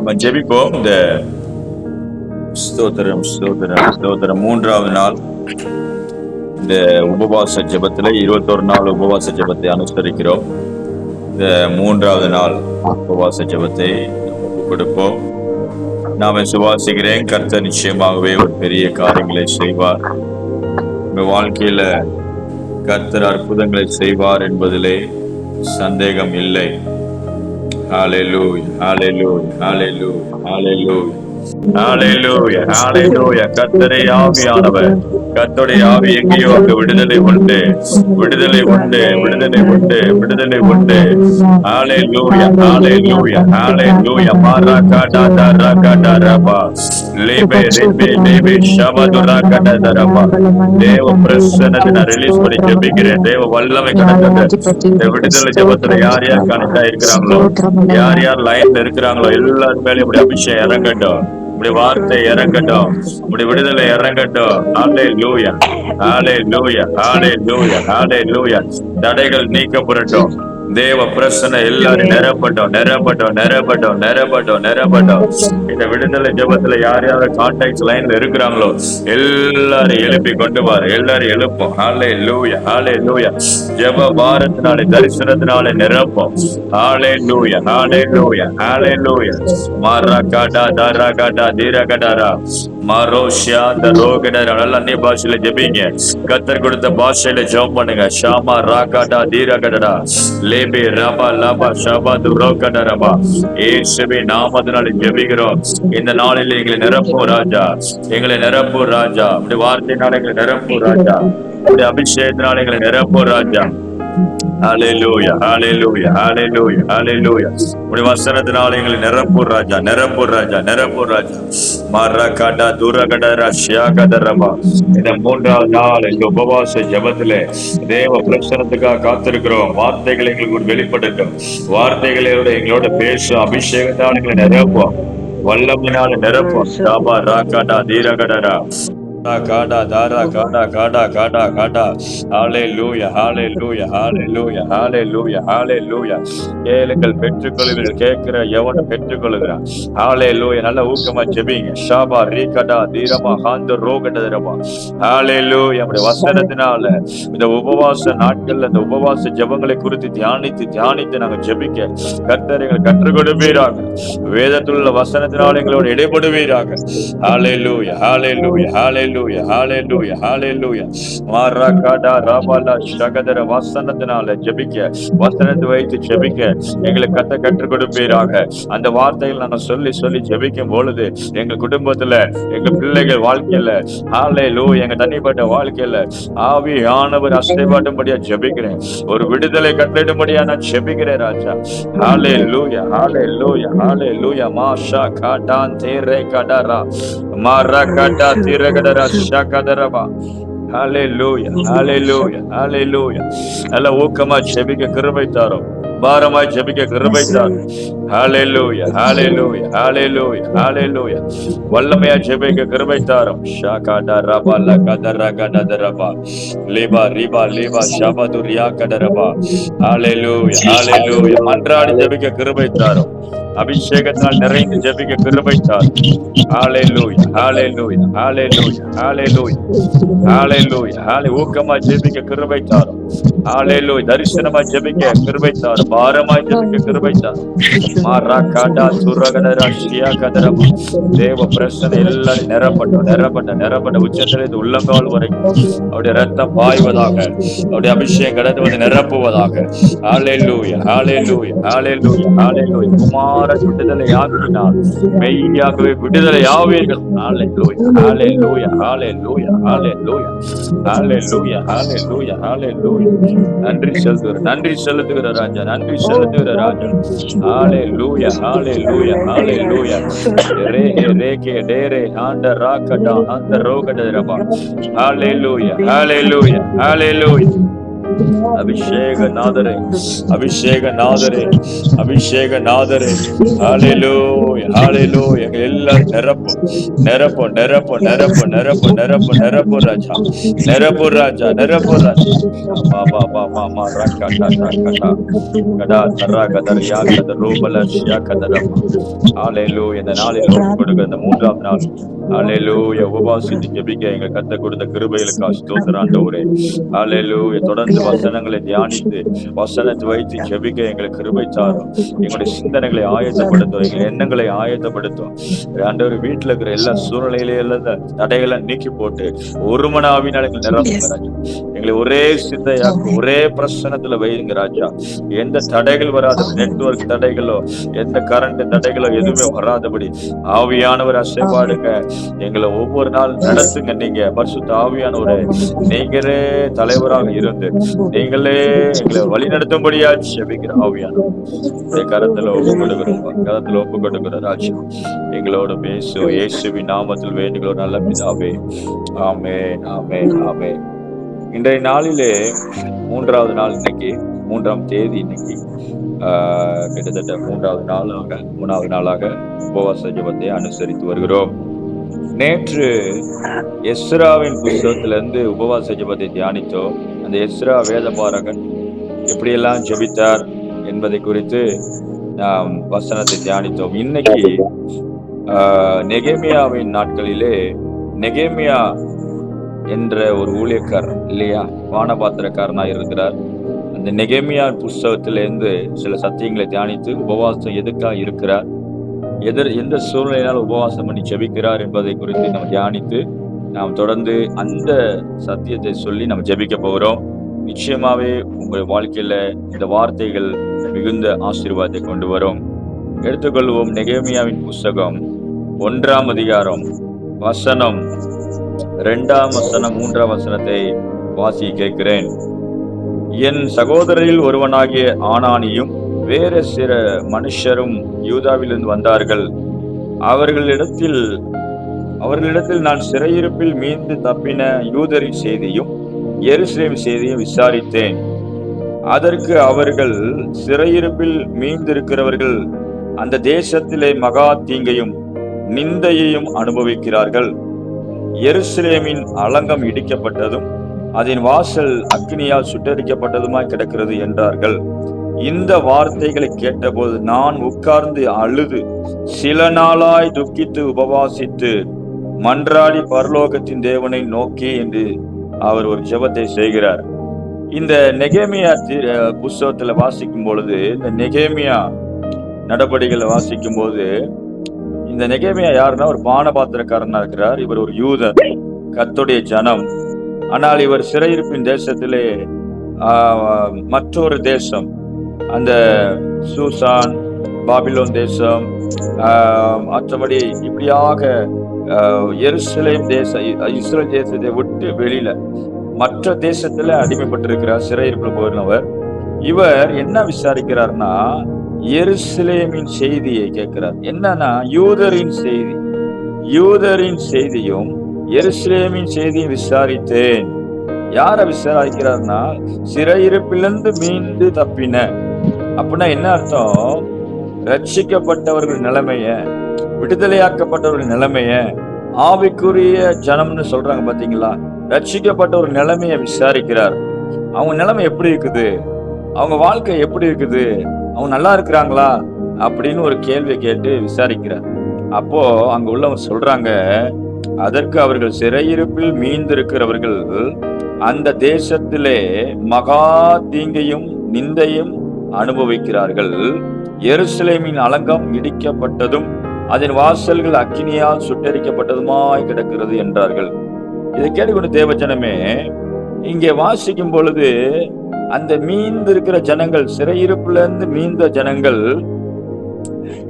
நம்ம ஜெபிப்போம். இந்த ஸ்தோத்திரம் ஸ்தோத்திரம் ஸ்தோத்திரம் 3வது நாள் இந்த உபவாச ஜெபத்துல 21 நாள் உபவாச ஜெபத்தை அனுசரிக்கிறோம். இந்த 3வது நாள் உபவாச ஜெபத்தை கொடுப்போம். நாம சுவாசிக்கிறேன், கர்த்தர் நிச்சயமாகவே ஒரு பெரிய காரியங்களை செய்வார். உங்க வாழ்க்கையில கர்த்தர் அற்புதங்களை செய்வார் என்பதிலே சந்தேகம் இல்லை. ஹல்லேலூயா, ஹல்லேலூயா, ஹல்லேலூயா, ஹல்லேலூயா, ஹல்லேலூயா, ஹல்லேலூயா. கர்த்தரே ஆவியானவர், கர்த்தருடைய ஆவி எங்கேயோ அங்கு விடுதலை உண்டு, விடுதலை உண்டு, விடுதலை உண்டு, விடுதலை உண்டு. ஹல்லேலூயா, ஹல்லேலூயா, ஹல்லேலூயா. மாரகாடா தரகாடா ரபா லேபே லேபே லேபே ஷபது ரகாடா தரபா. தேவ பிரசன்னத்தை நான் ரிலீஸ் பண்ணி ஜெபிக்கிறேன். தேவ வல்லமை கடந்தது. இந்த விடுதலை ஜெபத்துல யார் யார் கனெக்டா இருக்கிறாங்களோ, யார் யார் லைன்ல இருக்கிறாங்களோ எல்லாரும் மேலே இப்படி அபிஷேகம் இறங்கட்டும், இப்படி வார்த்தை இறங்கட்டும், இப்படி விடுதலை இறங்கட்டும். ஹல்லேலூயா, ஹல்லேலூயா, ஹல்லேலூயா, ஹல்லேலூயா. தடைகள் நீக்கப்படட்டும். தேவ பிரசன்னம் எல்லாரும் நிரப்பட்டோம், நிரப்பட்டோம், நிரப்பட்டோம், நிரப்பட்டோம், நிரப்பட்டோம். இந்த விடுதலை ஜெபத்துல யார் யார் கான்டாக்ட் லைன்ல இருக்கிறாங்களோ எல்லாரும் எழுப்பி கொண்டு வாரு, எல்லாரும் எழுப்போம். ஹல்லேலூயா, ஹல்லேலூயா. ஜெப பாரத்தினாலே தரிசனத்தினாலே நிரப்போம். ஹல்லேலூயா, ஹல்லேலூயா, ஹல்லேலூயா. மரகடா தரகடா தீரகடரா மரோஷியா தரோகடரா. நல்ல அந்நிய பாஷையில ஜெபிங்க. கர்த்தர் கொடுத்த பாஷையில ஜெபம் பண்ணுங்க. ஷாமா ராகடா தீரகடரா லேபே ரபா லபா ஷபா துரோகடரபா. இயேசுவின் நாமத்தினாலே ஜெபிக்கிறோம். இந்த நாளில் எங்களை நிரப்பும் ராஜா, எங்களை நிரப்பும் ராஜா. அப்படி வார்த்தையினால எங்களை நிரப்பும் ராஜா, அப்படி அபிஷேகத்தினால எங்களை நிரப்பும் ராஜா. ஹல்லேலூயா, ஹல்லேலூயா, ஹல்லேலூயா, ஹல்லேலூயா. உடைய வசனத்தினால எங்களை நிரப்பும் ராஜா, நிரப்பும் ராஜா, நிரப்பும் ராஜா. மரகடா துரகடரா ஷியாகதரபா. இந்த 3வது நாள் இந்த உபவாச ஜெபத்திலே தேவ பிரசனத்துக்காக காத்திருக்கிறோம். வார்த்தைகளை எங்களுக்கு வெளிப்படுத்தும், வார்த்தைகளோட எங்களோட பேசும். அபிஷேகத்தால் எங்களை நிரப்பும், வல்லமையினால நிரப்பும். ஷாபா ராகடா தீரகடரா காடா தாரா காடா காடா காடா காடா. ஹல்லேலூயா, ஹல்லேலூயா, ஹல்லேலூயா, ஹல்லேலூயா, ஹல்லேலூயா. கேளுங்கள் பெற்றுக்கொள்ளுங்கள், கேட்கிற எவனும் பெற்றுக்கொள்ளுகிறான். ஹல்லேலூயா. நல்ல ஊக்கமா ஜெபிங்க. ஷாபா ரீகடா தீரமா ஹாந்த ரோகடரபா. ஹல்லேலூயா. நம்முடைய வசனத்தினால இந்த உபவாச நாட்கள்ல இந்த உபவாச ஜெபங்களை குறித்து தியானித்து தியானித்து நாங்கள் ஜெபிக்க கர்த்தர் எங்களை கற்றுக் கொடுப்பீராக. வேதத்துள்ள வசனத்தினால் எங்களோட இடைப்படுவீராக. ஹல்லேலூயா, ஹல்லேலூயா, ஹல்லேலூயா, ஹல்லேலூயா, ஹல்லேலூயா. மரகடா ரபலா ஷகதர. வசனத்தினால ஜெபிக்க, வசனத்தை வைத்து ஜெபிக்க எங்களுக்கு கற்றுக் கொடுப்பீராக. அந்த வார்த்தைகள் நாங்கள் சொல்லி சொல்லி ஜெபிக்கும் பொழுது எங்க குடும்பத்துல, எங்க பிள்ளைகள் வாழ்க்கையில, ஹல்லேலூயா, எங்க தனிப்பட்ட வாழ்க்கையில ஆவியானவர் அசைவாடும்படியா ஜெபிக்கிறேன். ஒரு விடுதலை கட்டளையிடும்படியா நான் ஜெபிக்கிறேன் ராஜா. ஹல்லேலூயா, ஹல்லேலூயா, ஹல்லேலூயா. மாஷா காடான் தேரே கடரா மரகடா திரகடரா ஷகதரபா. ஹல்லேலூயா, ஹல்லேலூயா, ஹல்லேலூயா. நல்ல ஊக்கமா ஜெபிக்க கிருபை தாரும், பாரமாய் ஜெபிக்க கிருபை தாரும். ஹல்லேலூயா, ஹல்லேலூயா, ஹல்லேலூயா, ஹல்லேலூயா. வல்லமையா ஜெபிக்க கிருபை தாரும். ஷகடா ரபா லகதரா கடதரபா லேபா ரிபா லேபா ஷபது ரியாகடரபா. ஹல்லேலூயா, ஹல்லேலூயா. மன்றாடி ஜெபிக்க கிருபை தாரும். அபிஷேகத்தால் நிறைந்து ஜெபிக்க கிருபை தாரும். ஹல்லேலூயா, ஹல்லேலூயா, ஹல்லேலூயா, ஹல்லேலூயா, ஹல்லேலூயா. ஊக்கமா ஜெபிக்க கிருபை தாரும். ஹல்லேலூயா. தரிசனமா ஜெபிக்க கிருபை தாரும். பாரமாய் ஜெபிக்க கிருபை தாரும். மரகடா துரகடரா ஷியாகதரபா. தேவ பிரசன்னம் எல்லாரும் நிரப்பட்டும், நிரப்பட்ட நிரப்பட்ட உச்சத்திலிருந்து உள்ளங்கால் வரைக்கும் அவருடைய ரத்தம் பாய்வதாக, அவருடைய அபிஷேகம் கடந்து வந்து நிரப்புவதாக. ஹல்லேலூயா, ஹல்லேலூயா, ஹல்லேலூயா, ஹல்லேலூயா. குமார விடுதலை ஆக்கினால் மெய்யாகவே விடுதலை ஆவீர்கள். ஹல்லேலூயா, ஹல்லேலூயா, ஹல்லேலூயா, ஹல்லேலூயா, ஹல்லேலூயா, ஹல்லேலூயா, ஹல்லேலூயா. நன்றி செலுத்துகிற, நன்றி செலுத்துகிற ராஜா, நன்றி செலுத்துகிற ராஜா. ஹல்லேலூயா, ஹல்லேலூயா, ஹல்லேலூயா. ரேகே ரேகே டேரே ஆண்ட ராகடா அந்த ரோகடரபா. ஹல்லேலூயா, ஹல்லேலூயா, ஹல்லேலூயா. அபிஷேக நாதரே, அபிஷேக நாதரே, அபிஷேக நாதரே. ஹalleluya, ஹalleluya. எங்க எல்லாரும் நிரப்பும், நிரப்பும், நிரப்பும், நிரப்பும், நிரப்பும், நிரப்பும், நிரப்பும் ராஜா, நிரப்பும் ராஜா, நிரப்பும் ராஜா. பா பா பா மா மா ரக்கடா ரக்கடா கடா தரா கதரியா கதர் ரூபல ஷியா கதரமா. ஹalleluya. இந்த நாளில் ஒப்பு கொடுக்கிற இந்த மூன்றாம் நாள், ஹalleluya, உபவாசித்து ஜெபிக்க எங்க கர்த்தர் கொடுத்த கிருபைகளுக்காக ஸ்தோத்திரம் ஆண்டவரே. ஹalleluya. தொடர்ந்து வசனங்களை தியானித்து வசனத்தை வைத்து ஜெபிக்க எங்களுக்கு கிருபை தாரும். எங்களுடைய சிந்தனைகளை ஆயத்தப்படுத்தும், எங்கள் எண்ணங்களை ஆயத்தப்படுத்தும் ஆண்டவர். வீட்டுல இருக்கிற எல்லா சூழ்நிலையில தடைகளை நீக்கி போட்டு ஒரு மனாவினால் எங்களை நிரப்புங்க ராஜா. எங்களை ஒரே சிந்தையாக்கு ஒரே பிரசனத்துல வைங்க ராஜா. எந்த தடைகள் வராதபடி, நெட்வொர்க் தடைகளோ எந்த கரண்ட் தடைகளோ எதுவுமே வராதபடி ஆவியானவர் அசைபாடுங்க. எங்களை ஒவ்வொரு நாள் நடத்துங்க. நீங்க பரிசுத்த ஆவியானவரே, நீங்களே தலைவராக இருந்து நீங்களே எங்களை வழி நடத்தும்படியா செபிக்கிற ஆவியானவர் கரத்துல ஒப்பு கொடுக்கிறோம், கரத்துல ஒப்பு கொடுக்கிற ராஜா. எங்களோட பேசும் இயேசுவின் நாமத்தில் வேண்டுகிறோம் நல்ல பிதாவே. ஆமென், ஆமென், ஆமென். இன்றைய நாளிலே மூன்றாவது நாள், இன்னைக்கு 3ஆம் தேதி. இன்னைக்கு கிட்டத்தட்ட மூணாவது நாளாக உபவாச ஜெபத்தை அனுசரித்து வருகிறோம். நேற்று எஸ்ராவின் புஸ்தகத்திலிருந்து உபவாச ஜெபத்தை தியானித்தோம். அந்த எஸ்ரா வேதபாரகன் எப்படியெல்லாம் ஜெபித்தார் என்பதை குறித்து நாம் வசனத்தை தியானித்தோம். இன்னைக்கு நெகேமியாவின் நாட்களிலே நெகேமியா என்ற ஒரு ஊழியக்காரர் இல்லையா, பானபாத்திரக்காரனா இருக்கிறார். அந்த நெகேமியா புஸ்தகத்திலிருந்து சில சத்தியங்களை தியானித்து உபவாசம் எதுக்காக இருக்கிறார், எந்த சூழ்நிலையினால் உபவாசம் பண்ணி ஜெபிக்கிறார் என்பதை குறித்து நம்ம தியானித்து நாம் தொடர்ந்து அந்த சத்தியத்தை சொல்லி நம்ம ஜெபிக்க போகிறோம். நிச்சயமாவே உங்கள் வாழ்க்கையில இந்த வார்த்தைகள் மிகுந்த ஆசீர்வாதத்தை கொண்டு வரும். எடுத்துக்கொள்வோம். நெகேமியாவின் புஸ்தகம் 1ஆம் அதிகாரம் வசனம் 2ஆம் வசனம் 3ஆம் வசனத்தை வாசி கேட்கிறேன். என் சகோதரரில் ஒருவனாகிய ஆனானியும் வேறு சில மனுஷரும் யூதாவிலிருந்து வந்தார்கள். அவர்களிடத்தில் நான் சிறையிருப்பில் மீண்டு தப்பின யூதரின் செய்தியும் எருசலேம் செய்தியும் விசாரித்தேன். அதற்கு அவர்கள், சிறையிருப்பில் மீந்திருக்கிறவர்கள் அந்த தேசத்திலே மகா தீங்கையும் நிந்தையையும் அனுபவிக்கிறார்கள். எருசலேமின் அலங்கம் இடிக்கப்பட்டதும் அதன் வாசல் அக்னியால் சுட்டரிக்கப்பட்டதுமாய் கிடக்கிறது என்றார்கள். இந்த வார்த்தைகளை கேட்டபோது நான் உட்கார்ந்து அழுது சில நாளாய் துக்கித்து உபவாசித்து மன்றாடி பரலோகத்தின் தேவனை நோக்கி என்று அவர் ஒரு ஜெபத்தை செய்கிறார். இந்த நெகேமியா புஸ்தகத்துல வாசிக்கும் பொழுது, இந்த நெகேமியா நடபடிகளை வாசிக்கும் போது, இந்த நெகேமியா யாருன்னா ஒரு பானபாத்திரக்காரனா இருக்கிறார். இவர் ஒரு யூதர், கர்த்தருடைய ஜனம். ஆனால் இவர் சிறையிருப்பின் தேசத்திலே மற்றொரு தேசம், அந்த சூசான், பாபிலோன் தேசம், மற்றபடி இப்படியாக எருசலேம் தேசம், இஸ்ரேல் தேசத்தை விட்டு வெளியில மற்ற தேசத்துல அடிமைப்பட்டிருக்கிறார், சிறையிருப்பில் போயிருந்தவர். இவர் என்ன விசாரிக்கிறார்னா, எருசலேமின் செய்தியை கேட்கிறார். என்னன்னா, யூதரின் செய்தியும் எருசலேமின் செய்தியை விசாரித்தேன். யார விசாரிக்கிறார்னா, சிறையிருப்பிலிருந்து மீண்டு தப்பின. அப்படின்னா என்ன அர்த்தம்? ரட்சிக்கப்பட்டவர்கள் நிலைமைய, விடுதலையாக்கப்பட்டவர்கள் நிலைமைய, ஆவிக்குரிய ஜனம்னு சொல்றாங்க பாத்தீங்களா, ரட்சிக்கப்பட்ட ஒரு நிலைமையை விசாரிக்கிறார். அவங்க நிலைமை எப்படி இருக்குது, அவங்க வாழ்க்கை எப்படி இருக்குது, அவங்க நல்லா இருக்கிறாங்களா அப்படின்னு ஒரு கேள்வியை கேட்டு விசாரிக்கிறார். அப்போ அங்க உள்ளவங்க சொல்றாங்க, அதற்கு அவர்கள், சிறையிருப்பில் மீந்திருக்கிறவர்கள் அந்த தேசத்திலே மகா தீங்கையும் நிந்தையும் அனுபவிக்கிறார்கள். எருசலேமின் அலங்கம் இடிக்கப்பட்டதும் அதன் வாசல்கள் அக்கினியால் சுட்டரிக்கப்பட்டதுமாய் கிடக்கிறது என்றார்கள். இதை கேட்டுக்கொண்டு தேவஜனமே, இங்கே வாசிக்கும் பொழுது அந்த மீந்து இருக்கிற ஜனங்கள், சிறையிருப்புல இருந்து மீந்த ஜனங்கள்,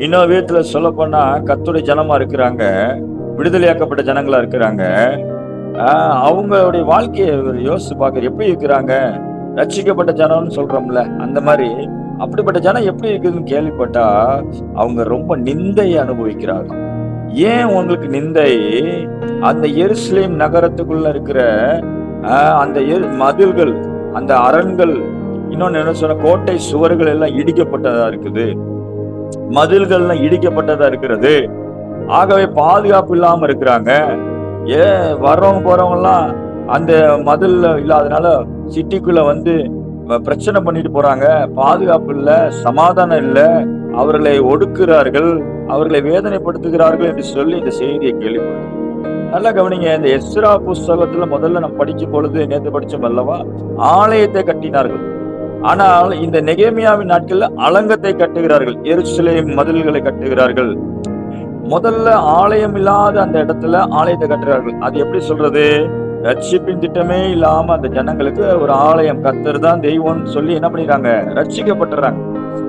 இன்னொரு விதத்துல சொல்ல போனா கர்த்தருடைய ஜனமா இருக்கிறாங்க, விடுதலையாக்கப்பட்ட ஜனங்களா இருக்கிறாங்க. அவங்களுடைய வாழ்க்கையை யோசிச்சு பார்க்க எப்படி இருக்கிறாங்க. ரட்சிக்கப்பட்ட ஜனம்னு சொல்றோம்ல, அந்த மாதிரி அப்படிப்பட்ட ஜனம் எப்படி இருக்குதுன்னு கேள்விப்பட்டா அவங்க ரொம்ப நிந்தையை அனுபவிக்கிறாங்க. ஏன் உங்களுக்கு நிந்தை? அந்த எருசலேம் நகரத்துக்குள்ள இருக்கிற அந்த மதில்கள், அந்த அரண்கள், இன்னொன்னு என்ன சொன்ன, கோட்டை சுவர்கள் எல்லாம் இடிக்கப்பட்டதா இருக்குது, மதில்கள் எல்லாம் இடிக்கப்பட்டதா இருக்கிறது. ஆகவே பாதுகாப்பு இல்லாம இருக்கிறாங்க. வர்றவங்க போறவங்க எல்லாம் அந்த மதில்ல இல்லாதனால சிட்டிக்குள்ள வந்து பிரச்சனை பண்ணிட்டு போறாங்க. பாதுகாப்பு இல்ல, சமாதானம் இல்ல, அவர்களை ஒடுக்குறார்கள், அவர்களை வேதனைப்படுத்துகிறார்கள் என்று சொல்லி இந்த செய்தியை கேள்விப்பட்டோம். நல்லா கவனிங்க. இந்த எஸ்ரா புஸ்தகத்துல முதல்ல நம்ம படிக்கும் பொழுது, நேற்று படிச்சோம் அல்லவா, ஆலயத்தை கட்டினார்கள். ஆனால் இந்த நெகேமியாவின் நாட்கள்ல அலங்கத்தை கட்டுகிறார்கள், எருசலேம் மதில்களை கட்டுகிறார்கள். முதல்ல ஆலயம் இல்லாத அந்த இடத்துல ஆலயத்தை கட்டுறார்கள். அது எப்படி சொல்றது? ரட்சிப்பின் திட்டமே இல்லாம அந்த ஜனங்களுக்கு ஒரு ஆலயம், கர்த்தர் தான் தெய்வம்னு சொல்லி என்ன பண்ணிடுறாங்க, ரட்சிக்கப்பட்டுறாங்க,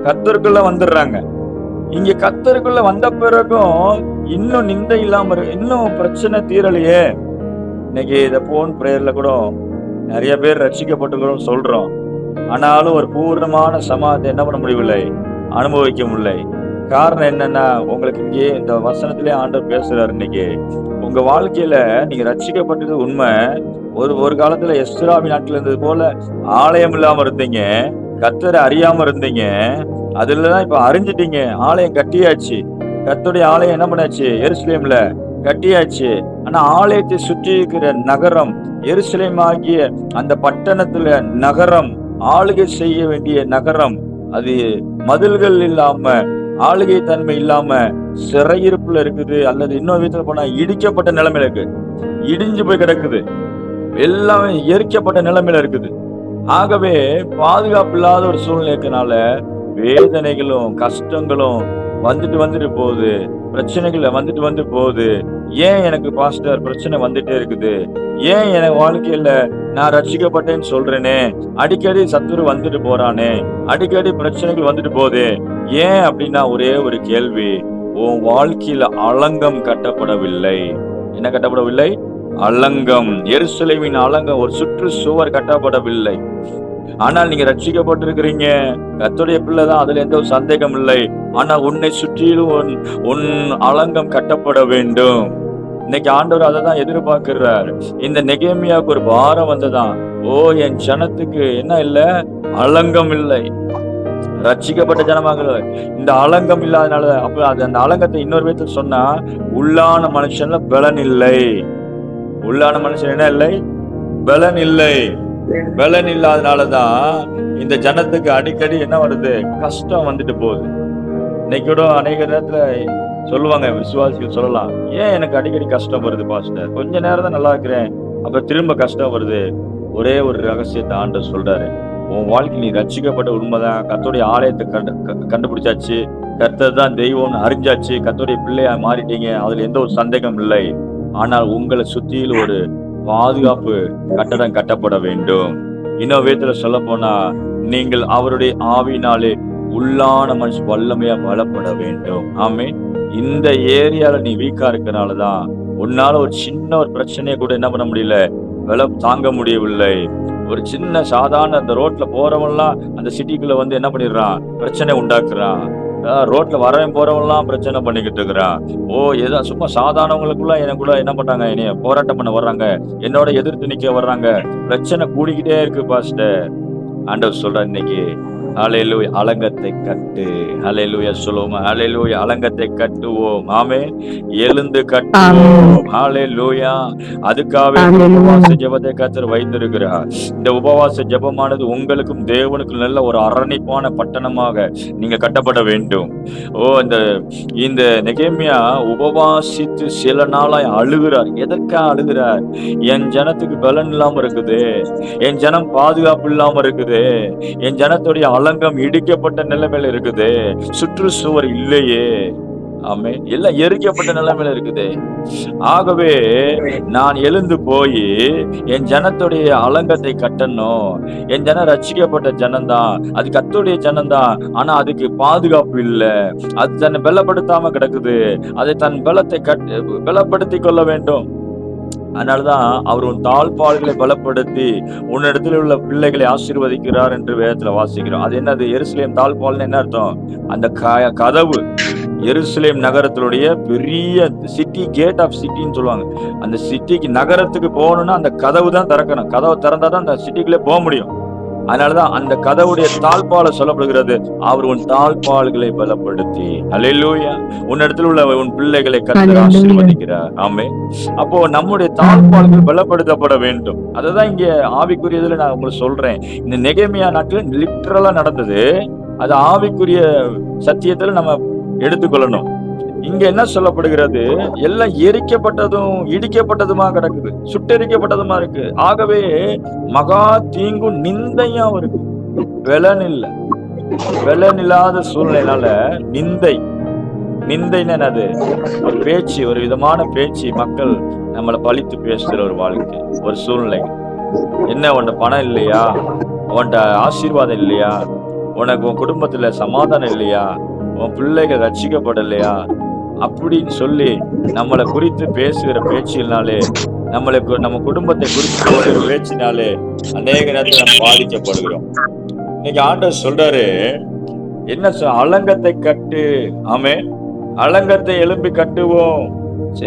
கர்த்தருக்குள்ள வந்துடுறாங்க. இங்க கர்த்தருக்குள்ள வந்த பிறகும் இன்னும் நிந்தை இல்லாம இன்னும் பிரச்சனை தீரலையே. இன்னைக்கு இத போன் பிரேயர்ல கூட நிறைய பேர் ரட்சிக்கப்பட்டுக்கிறோம் சொல்றோம். ஆனாலும் ஒரு பூர்ணமான சமாதானத்தை என்ன பண்ண முடியவில்லை, அனுபவிக்க முடியலை. காரணம் என்னன்னா, உங்களுக்கு இங்கே இந்த வசனத்திலே ஆண்டவர் பேசுறாரு. இன்னைக்கு உங்க வாழ்க்கையில நீங்க ரட்சிக்கப்பட்டது உண்மை. ஒரு காலத்துல எஸ்ராவின் நாட்டில் இருந்தது போல ஆலயம் இல்லாம இருந்தீங்க, கர்த்தரை அறியாம இருந்தீங்க. அதுலதான் இப்ப அறிஞ்சிட்டீங்க. ஆலயம் கட்டியாச்சு, கர்த்தருடைய ஆலயம் என்ன பண்ணாச்சு, எருசலேம்ல கட்டியாச்சு. ஆனா ஆலயத்தை சுற்றி இருக்கிற நகரம், எருசலேம் ஆகிய அந்த பட்டணத்துல நகரம், ஆளுகை செய்ய வேண்டிய நகரம், அது மதில்கள் இல்லாம, ஆளுகை தன்மை இல்லாம சிறையிருப்புல இருக்குது. அல்லது இன்னொரு விதத்துல போனா இடிக்கப்பட்ட நிலைமையில இருக்கு, இடிஞ்சு போய் கிடக்குது, எல்லாமே எரிக்கப்பட்ட நிலைமையில இருக்குது. ஆகவே பாதுகாப்பு இல்லாத ஒரு சூழ்நிலை இருக்கனால வேதனைகளும் கஷ்டங்களும் வந்துட்டு போகுது, பிரச்சனைகள் வந்துட்டு போகுது. ஏன் எனக்கு பாஸ்டர் பிரச்சனை வந்துட்டே இருக்குது? ஏன் என் வாழ்க்கையில நான் ரட்சிக்கப்பட்டேன்னு சொல்றேனே, அடிக்கடி சத்துரு வந்துட்டு போறானே, அடிக்கடி பிரச்சனைகள் வந்துட்டு போகுது, ஏன் அப்படின்னா ஒரே ஒரு கேள்வி, உன் வாழ்க்கையில அலங்கம் கட்டப்படவில்லை. என்ன கட்டப்படவில்லை? அலங்கம். எருசலேமின் அலங்கம், ஒரு சுற்று சுவர் கட்டப்படவில்லை. ஆனால் நீங்க ரட்சிக்கப்பட்டிருக்கிறீங்க, கர்த்தருடைய பிள்ளைதான், அதுல எந்த ஒரு சந்தேகம் இல்லை. ஆனா உன்னை சுற்றிலும் உன் அலங்கம் கட்டப்பட வேண்டும். இன்னைக்கு ஆண்டவர் அதை தான் எதிர்பார்க்கிறார். இந்த நெகேமியாவுக்கு ஒரு பாரம் வந்ததான். ஓ, என் ஜனத்துக்கு என்ன இல்ல, அலங்கம் இல்லை, ரட்சிக்கப்பட்ட ஜனமாக இந்த அலங்கம் இல்லாதனால. அப்ப அது அந்த அலங்கத்தை இன்னொரு விதத்தில் சொன்னா, உள்ளான மனுஷன்ல பலன் இல்லை. உள்ளான மனுஷன் என்ன இல்லை? பலன் இல்லை. பலன் இல்லாதனாலதான் இந்த ஜனத்துக்கு அடிக்கடி என்ன வருது, கஷ்டம் வந்துட்டு போகுது. இன்னைக்கு கூட அநேக நேரத்துல சொல்லுவாங்க, விசுவாசிகள் சொல்லலாம், ஏன் எனக்கு அடிக்கடி கஷ்டம் வருது பாஸ்டர், கொஞ்ச நேரம் தான் நல்லா இருக்கிறேன், அப்புறம் திரும்ப கஷ்டம் வருது. ஒரே ஒரு ரகசியத்தை ஆண்டவர் சொல்றாரு, உன் வாழ்க்கை நீ ரட்சிக்கப்பட்ட உண்மைதான், கர்த்தருடைய ஆலயத்தை கண்டுபிடிச்சாச்சு, கர்த்தர் தான் தெய்வம்னு அறிஞ்சாச்சு, கர்த்தருடைய பிள்ளையா மாறிட்டீங்க, அதுல எந்த ஒரு சந்தேகம் இல்லை. ஆனால் உங்களை சுத்தியில் ஒரு பாதுகாப்பு கட்டடம் கட்டப்பட வேண்டும். இன்னொரு விதத்துல சொல்ல போனா, நீங்கள் அவருடைய ஆவியினாலே உள்ளான மனுஷன் வல்லமையா பலப்பட வேண்டும். ஆமே. இந்த ஏரியால நீ வீக்கா இருக்கனாலதான் உன்னால ஒரு சின்ன ஒரு பிரச்சனையை கூட என்ன பண்ண முடியல, தாங்க முடியவில்லை. ஒரு சின்ன சாதாரண அந்த ரோட்ல போறவன்லாம் அந்த சிட்டிக்குள்ள வந்து என்ன பண்ணிடுறான், பிரச்சனை உண்டாக்குறான். ரோட்ல வரவன் போறவன்லாம் பிரச்சனை பண்ணிக்கிட்டு இருக்கிறான். ஏதோ சும்மா சாதாரணவங்களுக்குள்ள எனக்கு கூட என்ன பண்றாங்க, என்னைய போராட்டம் பண்ண வர்றாங்க, என்னோட எதிர்த்து நிக்க வர்றாங்க, பிரச்சனை கூடிக்கிட்டே இருக்கு பாஸ்டர். ஆண்டவர் சொல்ற இன்னைக்கு, ஹல்லேலூயா, அலங்கத்தை கட்டு. ஹல்லேலூயா சொல்லுவோம். ஹல்லேலூயா, அலங்கத்தை கட்டுவோம். ஆமென். எழுந்து கட்டுவோம். ஹல்லேலூயா. அதுக்காகவே உபவாச ஜெபத்தை கர்த்தர் வைத்திருக்கிறார். இந்த உபவாச ஜெபமானது உங்களுக்கும் தேவனுக்கும் நல்ல ஒரு அரணிப்பான பட்டணமாக நீங்க கட்டப்பட வேண்டும். இந்த நெகேமியா உபவாசித்து சில நாளாய் அழுகிறார். எதற்காக அழுகிறார்? என் ஜனத்துக்கு பலன் இல்லாம இருக்குது, என் ஜனம் பாதுகாப்பு இல்லாம இருக்குது, என் ஜனத்துடைய அலங்கம் இடிக்கப்பட்ட நிலைமையில இருக்குது, சுற்றுச்சுவர் இல்லையே. ஆமே. எல்லாம் எரிக்கப்பட்ட நிலைமையில இருக்குது. ஆகவே நான் எழுந்து போய் என் ஜனத்துடைய அலங்கத்தை கட்டணும். என் ஜனம் ரட்சிக்கப்பட்ட ஜனம்தான், அது கர்த்தருடைய ஜனம்தான், ஆனா அதுக்கு பாதுகாப்பு இல்லை, அது தன்னை பலப்படுத்தாம கிடக்குது, அதை தன் பலப்படுத்தி கொள்ள வேண்டும். அதனாலதான் அவர் உன் தாழ்பால்களை பலப்படுத்தி உன்னிடத்தில் உள்ள பிள்ளைகளை ஆசீர்வதிக்கிறார் என்று வேதத்துல வாசிக்கிறோம். அது என்னது? எருசலேம் தாழ்பால்னு என்ன அர்த்தம்? அந்த கதவு, எருசலேம் நகரத்தினுடைய பெரிய சிட்டி, கேட் ஆஃப் சிட்டின்னு சொல்லுவாங்க. அந்த சிட்டிக்கு நகரத்துக்கு போகணும்னா அந்த கதவு தான் திறக்கணும். கதவை திறந்தாதான் அந்த சிட்டிக்குள்ளே போக முடியும். அதனாலதான் அந்த கதவுடைய தாழ்பால சொல்லப்படுகிறது, அவர் உன் தாழ்பால்களை பலப்படுத்தி. அல்லேலூயா. உன்னிடத்தில் உள்ள உன் பிள்ளைகளை கர்த்தர் ஆசீர்வதிக்கிறார். ஆமே. அப்போ நம்முடைய தாழ்பால்கள் பலப்படுத்தப்பட வேண்டும். அததான் இங்க ஆவிக்குரியதுல நான் உங்களுக்கு சொல்றேன். இந்த நெகேமியா நாட்கள் லிட்டரலா நடந்தது. அது ஆவிக்குரிய சத்தியத்துல நம்ம எடுத்துக்கொள்ளணும். இங்க என்ன சொல்லப்படுகிறது, எல்லாம் எரிக்கப்பட்டதும் இடிக்கப்பட்டதுமா கிடக்குது, சுட்டெரிக்கப்பட்டதுமா இருக்கு. ஆகவே மகா தீங்கும் நிந்தையும் இருக்கு. வெலன் இல்ல, வெலன் இல்லாத சூழ்நிலைனால நிந்தை. நிந்தைன்னு என்னது? ஒரு பேச்சு, ஒரு விதமான பேச்சு. மக்கள் நம்மளை பழித்து பேசுற ஒரு வாழ்க்கை, ஒரு சூழ்நிலை. என்ன உன்ட பணம் இல்லையா, உன்ட ஆசீர்வாதம் இல்லையா, உனக்கு உன் குடும்பத்துல சமாதானம் இல்லையா, உன் பிள்ளைகள் ரட்சிக்கப்படலையா அப்படின்னு சொல்லி நம்மளை குறித்து பேசுகிற பேச்சினாலே, நம்மளுக்கு நம்ம குடும்பத்தை குறித்து பேசுகிற பேச்சினாலே அநேக நேரத்தில் நம்ம பாதிக்கப்படுகிறோம். இன்னைக்கு ஆண்டவர் சொல்றாரு, என்ன அலங்கத்தை கட்டு. ஆமே. அலங்கத்தை எழும்பி கட்டுவோம்.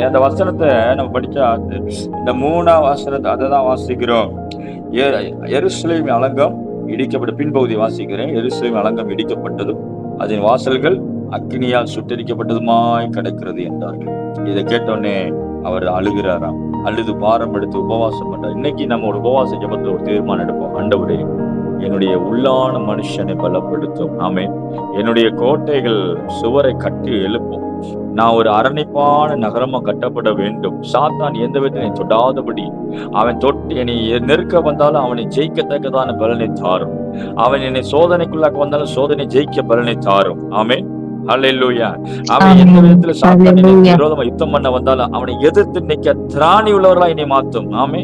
அந்த வசனத்தை நம்ம படிச்சா இந்த 3ஆம் வசனத்தை அதை தான் வாசிக்கிறோம். எருசலேம் அலங்கம் இடிக்கப்பட்ட பின்பகுதி வாசிக்கிறேன். எருசலேம் அலங்கம் இடிக்கப்பட்டதும் அதன் வாசல்கள் அக்னியால் சுட்டரிக்கப்பட்டதுமாய் கிடக்கிறது என்றார்கள். இதை கேட்டோடனே அவர் அழுகிறாராம். அழுது பாரம் எடுத்து உபவாசம் பண்றார். இன்னைக்கு நம்ம ஒரு உபவாச ஜெபத்துல ஒரு தீர்மானம் எடுப்போம். ஆண்டவரே, என்னுடைய உள்ளான மனுஷனை பலப்படுத்தும். ஆமே. என்னுடைய கோட்டைகள் சுவரை கட்டி எழுப்பும். நான் ஒரு அரணிப்பான நகரமா கட்டப்பட வேண்டும். சாத்தான் எந்த விதத்தை தொடாதபடி, அவன் தொட்டு என்னை நெருக்க வந்தாலும் அவனை ஜெயிக்கத்தக்கதான பலனை தாரும். அவன் என்னை சோதனைக்குள்ளாக்க வந்தாலும் சோதனை ஜெயிக்க பலனை தாரும். ஆமே. ஹல்லேலூயா. அவன் எந்த விதத்துல சாத்தான் விரோதமா யுத்தம் பண்ண வந்தாலும் அவனை எதிர்த்து நிக்க திராணி உள்ளவர்களா என்னை மாத்தும். ஆமே.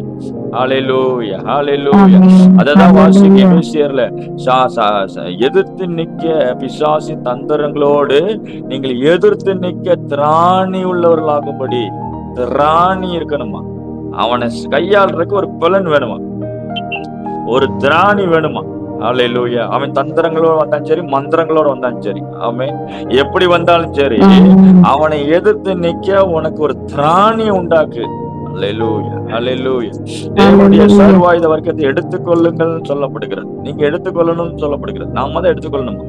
ஹல்லேலூயா, ஹல்லேலூயா. அததான் வாசிக்க எபேசியர்ல எதிர்த்து நிக்க பிசாசின் தந்திரங்களோடு நீங்கள் எதிர்த்து நிக்க திராணி உள்ளவர்களாகும்படி. திராணி இருக்கணுமா? அவனை கையாளுறதுக்கு ஒரு பலன் வேணுமா? ஒரு திராணி வேணுமா? அல்லேலூயா. அவன் தந்திரங்களோட வந்தாலும் சரி, மந்திரங்களோட வந்தாலும் சரி, அவன் எப்படி வந்தாலும் சரி, அவனை எதிர்த்து நிக்க உனக்கு ஒரு திராணி உண்டாக்கு. அல்லேலூயா, அல்லேலூயா. தேவனுடைய சர்வாயுத வர்க்கத்தை எடுத்துக்கொள்ளுங்கள் சொல்லப்படுகிறது. நீங்க எடுத்துக்கொள்ளணும்னு சொல்லப்படுகிறது. நாம தான் எடுத்துக்கொள்ளணுமா?